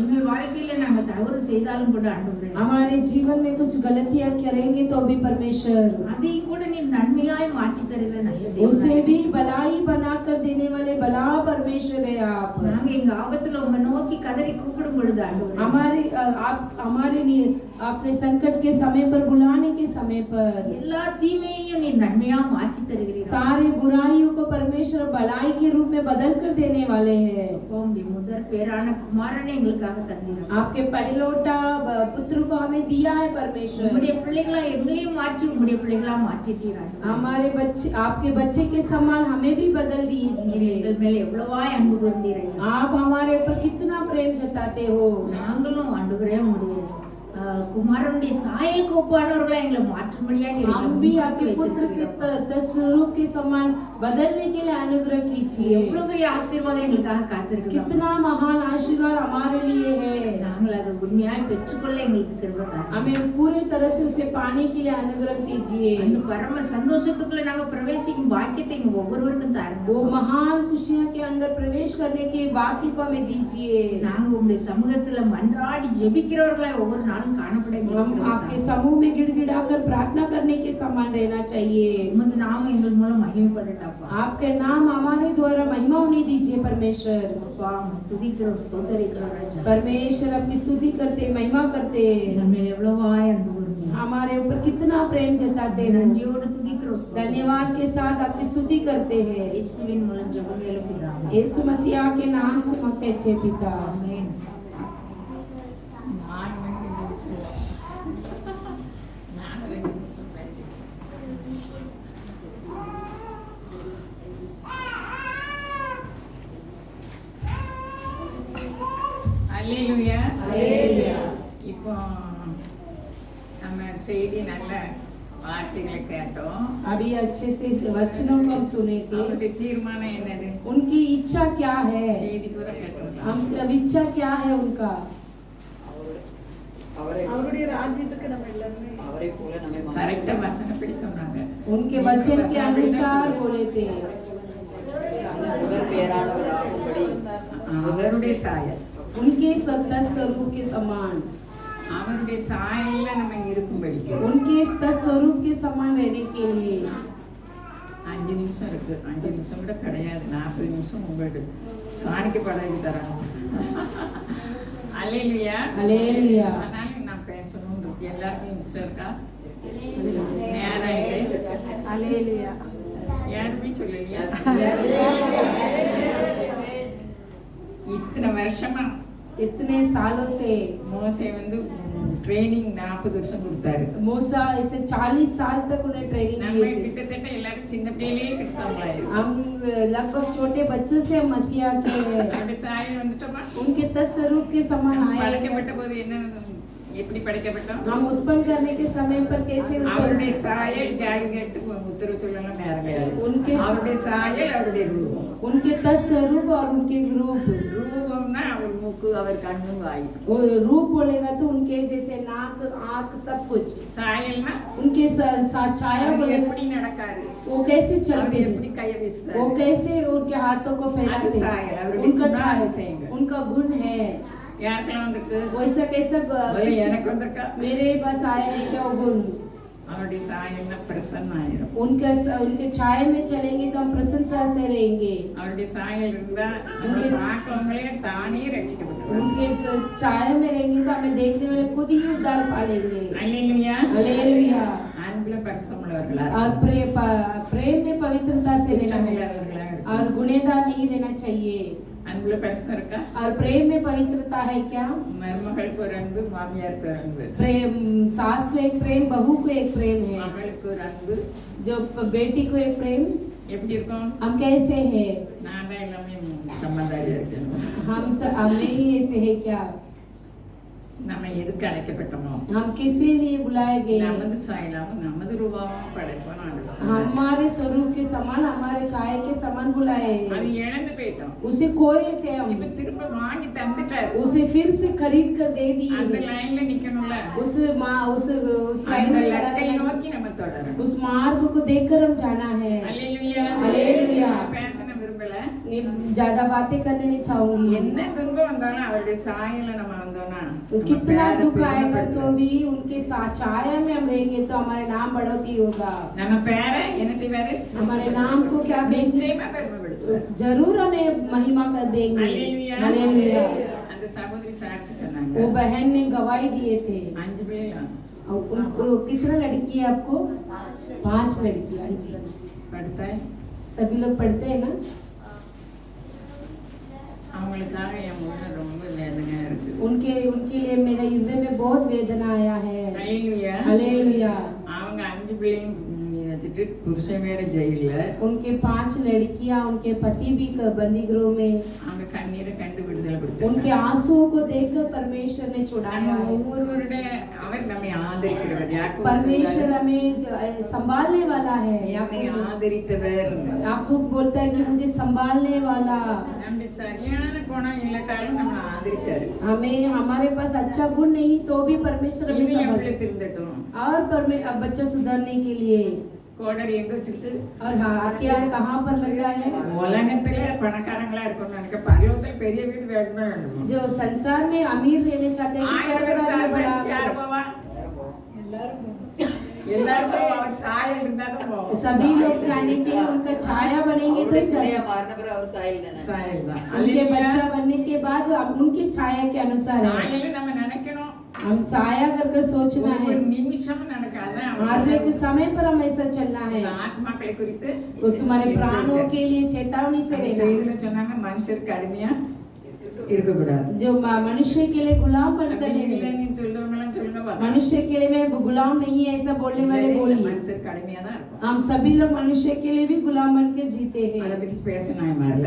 எங்கள் வாழ்க்கையில நாங்க தவறு செய்தாலும் கூட ஆண்டவரே, हमारे जीवन में कुछ गलतियां करेंगे तो भी परमेश्वर அதை கூட நீர் நன்மையாய் மாற்றி தருகிற நல்ல उसे தேவன். भी भलाई बनाकर देने वाले भला परमेश्वर है आप। நாங்க எங்க ஆபத்துல உம்மை நோக்கி கதறி கூப்பிடும் பொழுது ஆண்டவரே, आप हमारे लिए अपने संकट के समय पर बुलाने के समय पर எல்லா தீமையையும் நீர் நன்மையா மாற்றி தருகிறீர். सारे बुराइयों को परमेश्वर भलाई के रूप में बदल कर देने वाले हैं। அப்பா உம்முடைய முதற் பேரான குமாரனை எங்களுக்காக தந்தீர். आपके पहलौटा पुत्र को हमें दिया है परमेश्वर। உம்முடைய பிள்ளைகளா எங்களையும் மாற்றி உம்முடைய பிள்ளைகளா மாற்றிட்டீர் ஆண்டவரே. हमारे बच्चे आपके बच्चे के समान हमें भी बदल நீர் दिए। எங்கள் மேல எவ்வளவாய் அன்பு கூர்ந்தீர் ஐயா. आप हमारे ऊपर कितना प्रेम जताते हो। நாங்களும் ஆண்டவரே உம்முடைய குமாரனுடைய சாயலுக்கு ஒப்பானவர்களா எங்களை மாற்றும்படியா நீர் हम भी आपके पुत्र के तस्वरूप के समान बदलने के लिए अनुग्रह कीजिए। எவ்வளவு பெரிய ஆசீர்வாதம் எங்களுக்காக காத்திருக்கிறோம். कितना महान आशीर्वाद हमारे लिए है। நாங்கள் அதை உண்மையாய் பெற்றுக்கொள்ள எங்களுக்கு கிருபை தாரும். हमें पूरी तरह से उसे पाने के लिए अनुग्रह कीजिए। அந்த பரம சந்தோஷத்துக்குள்ள நாங்க பிரவேசிக்கும் பாக்கியத்தை எங்க ஒவ்வொருவருக்கும் தாரும். वो महान खुशियां के अंदर प्रवेश करने के वाक्य को हमें दीजिए। நாங்க உங்களுடைய சமூகத்துல மன்றாடி ஜெபிக்கிறவர்களாய் ஒவ்வொரு நாளும் காணப்பட हम आपके समूह में गिड़गिड़ाकर प्रार्थना करने के समान रहना चाहिए। உமது நாமம் எங்கள் மூலம் மகிமைப்படட்டாப்பா. आपके नाम हमारे द्वारा महिमा होने दीजिए परमेश्वर। அப்பா உம்மை துதிக்கிறோம், ஸ்தோத்தரிக்கிறோம் ராஜா. परमेश्वर आपकी स्तुति करते महिमा करते எங்கள் மேல் எவ்வளவாய் அன்பு கூர்ந்தீர். हमारे ऊपर कितना प्रेम जताते हो। நன்றியோடு துதிக்கிறோம், ஸ்தோத்திரம். धन्यवाद के साथ आपकी स्तुति करते हैं। இயேசுவின் மூலம் ஜெபம் கேளுப்பிதாமே. यीशु मसीह के नाम से मांगते हैं पिता। ஆமென். அல்லேலூயா. அல்லேலூயா. இப்போ நம்ம செய்தி நல்ல வார்த்தைகளை கேட்டோம். अभी अच्छे से वचनों को हम सुने थे। அவருடைய தீர்மானம் என்னது? उनकी इच्छा क्या है, செய்தி பூரா கேட்டோம். हम तब इच्छा क्या है उनका, அவரை அவருடைய ராஜ்யத்துக்கு நம்ம எல்லாருமே அவரை போல நம்மை கரெக்டா வசனப்படி சொன்னாங்க. उनके वचन के अनुसार बोले थे। முதற் பேரானவராகும்படி அவருடைய சாயல், उनके स्वतः स्वरूप के समान, அவருடைய சாயல்ல நம்ம இருக்கும்படி उनके स्वरूप के समान रहने के लिए 5 நிமிஷம் இருக்கு. 5 நிமிஷம் கூட கிடையாது, 40 நிமிஷம் உங்களுக்கு காணிக்க பழகி தராங்க. அல்லேலூயா. அல்லேலூயா. ஆனாலும் நான் பேசணும் இருக்கு. எல்லாருக்கும் இஷ்டம் இருக்கா? நேரம் ஆயிட்டு அல்லேலூயா. யாருமே சொல்லலையா? Yes. இத்தனை வருஷமா इतने सालों से மோசே வந்து ட்ரைனிங் 40 வருஷம் கொடுத்தாரு. मूसा इसे 40 साल तक उन्हें ट्रेनिंग நம்ம दिए थे। கிட்டத்தட்ட எல்லாரும் சின்ன பிள்ளையிலேயே கிறிஸ்தவங்களாயிரும். हम लगभग छोटे बच्चों से हम मसीहा के அப்படி சாயல் வந்துட்டோமா? उनके तस्वरूप के समान நம்ம आए। படைக்கப்பட்ட போது என்ன எப்படி படைக்கப்பட்டோம்? हम उत्पन्न करने के समय पर कैसे அவருடைய उत्पन्न, சாயல் கேட்டு உத்தரவு சொல்லலாம் நேரம் கிடையாது. உன்கே அவருடைய சாயல் அவருடைய ரூபம். उनके तस्वरूप और उनके रूप। ரூபம்னா அவர் மூக்கு அவர் கண்ணு வாய். वो रूप बोलेगा तो उनके जैसे नाक आँख सब कुछ। சாயல்னா उनके छाया அவர் बोलेगा எப்படி நடக்காரு, वो कैसे அவர் चलते எப்படி हैं, கையை वो வீசுறாரு. कैसे उनके हाथों को फैलाते அது சாயல், हैं, அவருடைய उनका छाया குணாதிசயங்கள். उनका गुण है। யாருக்கெல்லாம் வந்துருக்கு? वैसा कैसा எனக்கு வந்திருக்கா? मेरे पास आया है क्या वो गुण? அவருடைய சாயல்னா பிரசன்னாயிரும். उनके छाया में चलेंगे तो हम प्रसन्नता से रहेंगे। அவருடைய சாயல் இருந்தா உன்கே பார்க்கவங்களே தானே ரட்சிக்கப்பட்டுருவாங்க. उनके छाया में रहेंगे तो हमें देखने वाले खुद ही उद्धार पालेंगे। அல்லேலூயா. हालेलुया। அன்புல பரிசுத்தமுள்ளவர்களா और प्रेम में पवित्रता से रहना है और गुनहगार नहीं रहना चाहिए। அன்புல பரிசுத்தம் இருக்கா? और प्रेम में पवित्रता है क्या? மருமகளுக்கு ஒரு அன்பு, மாமியாருக்கு ஒரு அன்பு. प्रेम सास को एक प्रेम, बहू को एक प्रेम है, மகளுக்கு ஒரு அன்பு. जो बेटी को एक प्रेम। எப்படி இருக்கும்? हम कैसे हैं? நான் தான் எல்லாமே சம்பந்தாரியா இருக்கணும். हमें ही ऐसे है क्या? நம்ம எதுக்கு அழைக்கப்பட்டோமோ हम किसी लिए बुलाए गए? நமது சாயலாவும் நமது ரூபாவும் படைப்போம். हमारे स्वरूप के समान, हमारे छाया के समान बुलाए। அது இழந்து போயிட்டோம். उसे खोए थे हम, இப்ப திரும்ப வாங்கி தந்துட்டாரு. उसे फिर से खरीद कर दे அந்த दिए। லைன்ல நிக்கணும்ல. उस लाइन அந்த में खड़ा லக்கை रहना நோக்கி நம்ம தொடரணும். चाहिए। उस मार्ग को देखकर हम जाना है। அல்லேலூயா. அல்லேலூயா. பேச நான் விரும்பல. ज्यादा बातें करने नहीं चाहूंगी। என்ன துன்பம் வந்தாலும் அவருடைய சாயல நம்ம வந்தோம்னா तो நம்ம कितना பேரை दुख आएगा பெருமைப்படுத்துவோம். तो भी उनके साथ छाया में हम रहेंगे तो हमारे नाम बढ़ोतरी होगा। நம்ம பேரை என்ன செய்வாரு? हमारे नाम को क्या देंगे? நிச்சயமா பெருமைப்படுத்துவார். जरूर हमें महिमा कर देंगे। அல்லேலூயா. हालेलुया। அந்த சகோதரி சாட்சி சொன்னாங்க. वो बहन ने गवाही दिए थे। 5 பிள்ளைங்க और उनको कितना लड़की है आपको? 5 लड़कियां। படுத்தாய். सभी लोग पढ़ते हैं ना? அவங்களுக்காக என் முன்ன ரொம்ப வேதனையா இருக்கு. उनके लिए मेरे हृदय में बहुत वेदना आया है। அல்லேலூயா. हालेलुया। அவங்க 5 பிள்ளைங்க வச்சுட்டு புருஷன் வேற ஜெயில. उनके 5 लड़कियां, उनके पति भी बंदी गृह में। அவங்க கண்ணீரை கண்டு விடுதலை கொடுத்தாங்க. उनके आंसुओं को देखकर परमेश्वर ने छुड़ाया है। ஒவ்வொருவருடைய அவர் நம்மை ஆதரிக்கிறவர். யாக்கோபு परमेश्वर சொல்றாரு, हमें संभालने वाला है। என்னை ஆதரித்தவர். याकूब बोलता है कि मुझे संभालने वाला। நம்முடைய சரியான குணம் இல்லாட்டாலும் நம்ம ஆதரித்தாரு. हमें हमारे पास अच्छा गुण नहीं तो भी परमेश्वर हमें இனி संभाल எப்படி திருந்தட்டும்? और बच्चा सुधारने के लिए। கோடரி எங்க வச்சிருக்கு? और हथियार कहाँ पर लगा है? உலகத்துல பணக்காரங்களா இருக்கணும்னு நினைக்க பரலோகத்துல பெரிய வீடு வேணுமே வேணும். जो संसार में अमीर रहने चाहते हैं कि 1000 स्वर्ग பேர் राज्य बड़ा சாட்சி யார் हो। போவா? எல்லாருக்கும் அவர் சாயல் இருந்தாலும் போவோம். सभी लोग जाने के लिए उनका छाया बनेंगे तो அவருடைய चले। பிள்ளையா மாறின பிறகு அவர் சாயல் தானே. சாயல் தான். उनके बच्चा बनने के बाद अब उनकी छाया के अनुसार है। சாயல் நம்ம நினைக்கணும். हम छाया कर सोचना है। ஒவ்வொரு நிமிஷமும் நடக்காத हर एक समय पर हम ऐसा चलना है। ஆத்மாக்களை குறித்து उस तुम्हारे प्राणों के लिए चेतावनी से रहना। செய்தியில சொன்னாங்க மனுஷருக்கு அடிமையா இருக்கக்கூடாது. जो मनुष्य के लिए गुलाम बनकर அப்படி नहीं இல்லைன்னு रहना। சொல்றவங்களாம் சொல்லுங்க பாருங்க. मनुष्य के लिए मैं गुलाम नहीं है ऐसा बोलने वाले बोलिए। மனுஷருக்கு அடிமையா தான் இருக்கும். हम सभी लोग मनुष्य के लिए भी गुलाम बनकर जीते அதை हैं। பற்றி பேச நான் மாறல.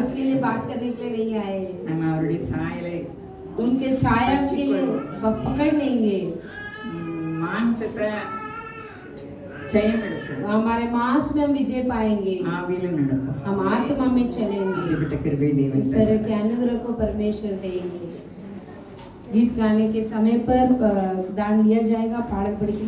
उसके लिए बात करने के लिए नहीं आए। நம்ம அவருடைய சாயலை उनके छाया के लिए पकड़ लेंगे। மாம்சத்தை ஜெயம் எடுப்போம். हमारे मांस में हम विजय पाएंगे। ஆவியில நடப்போம். हम आत्मा में चलेंगे। இப்படிப்பட்ட கிருபை தேவன் इस तरह के अनुग्रह को परमेश्वर देंगे। गीत गाने के समय पर दान लिया जाएगा। पाठ पढ़ के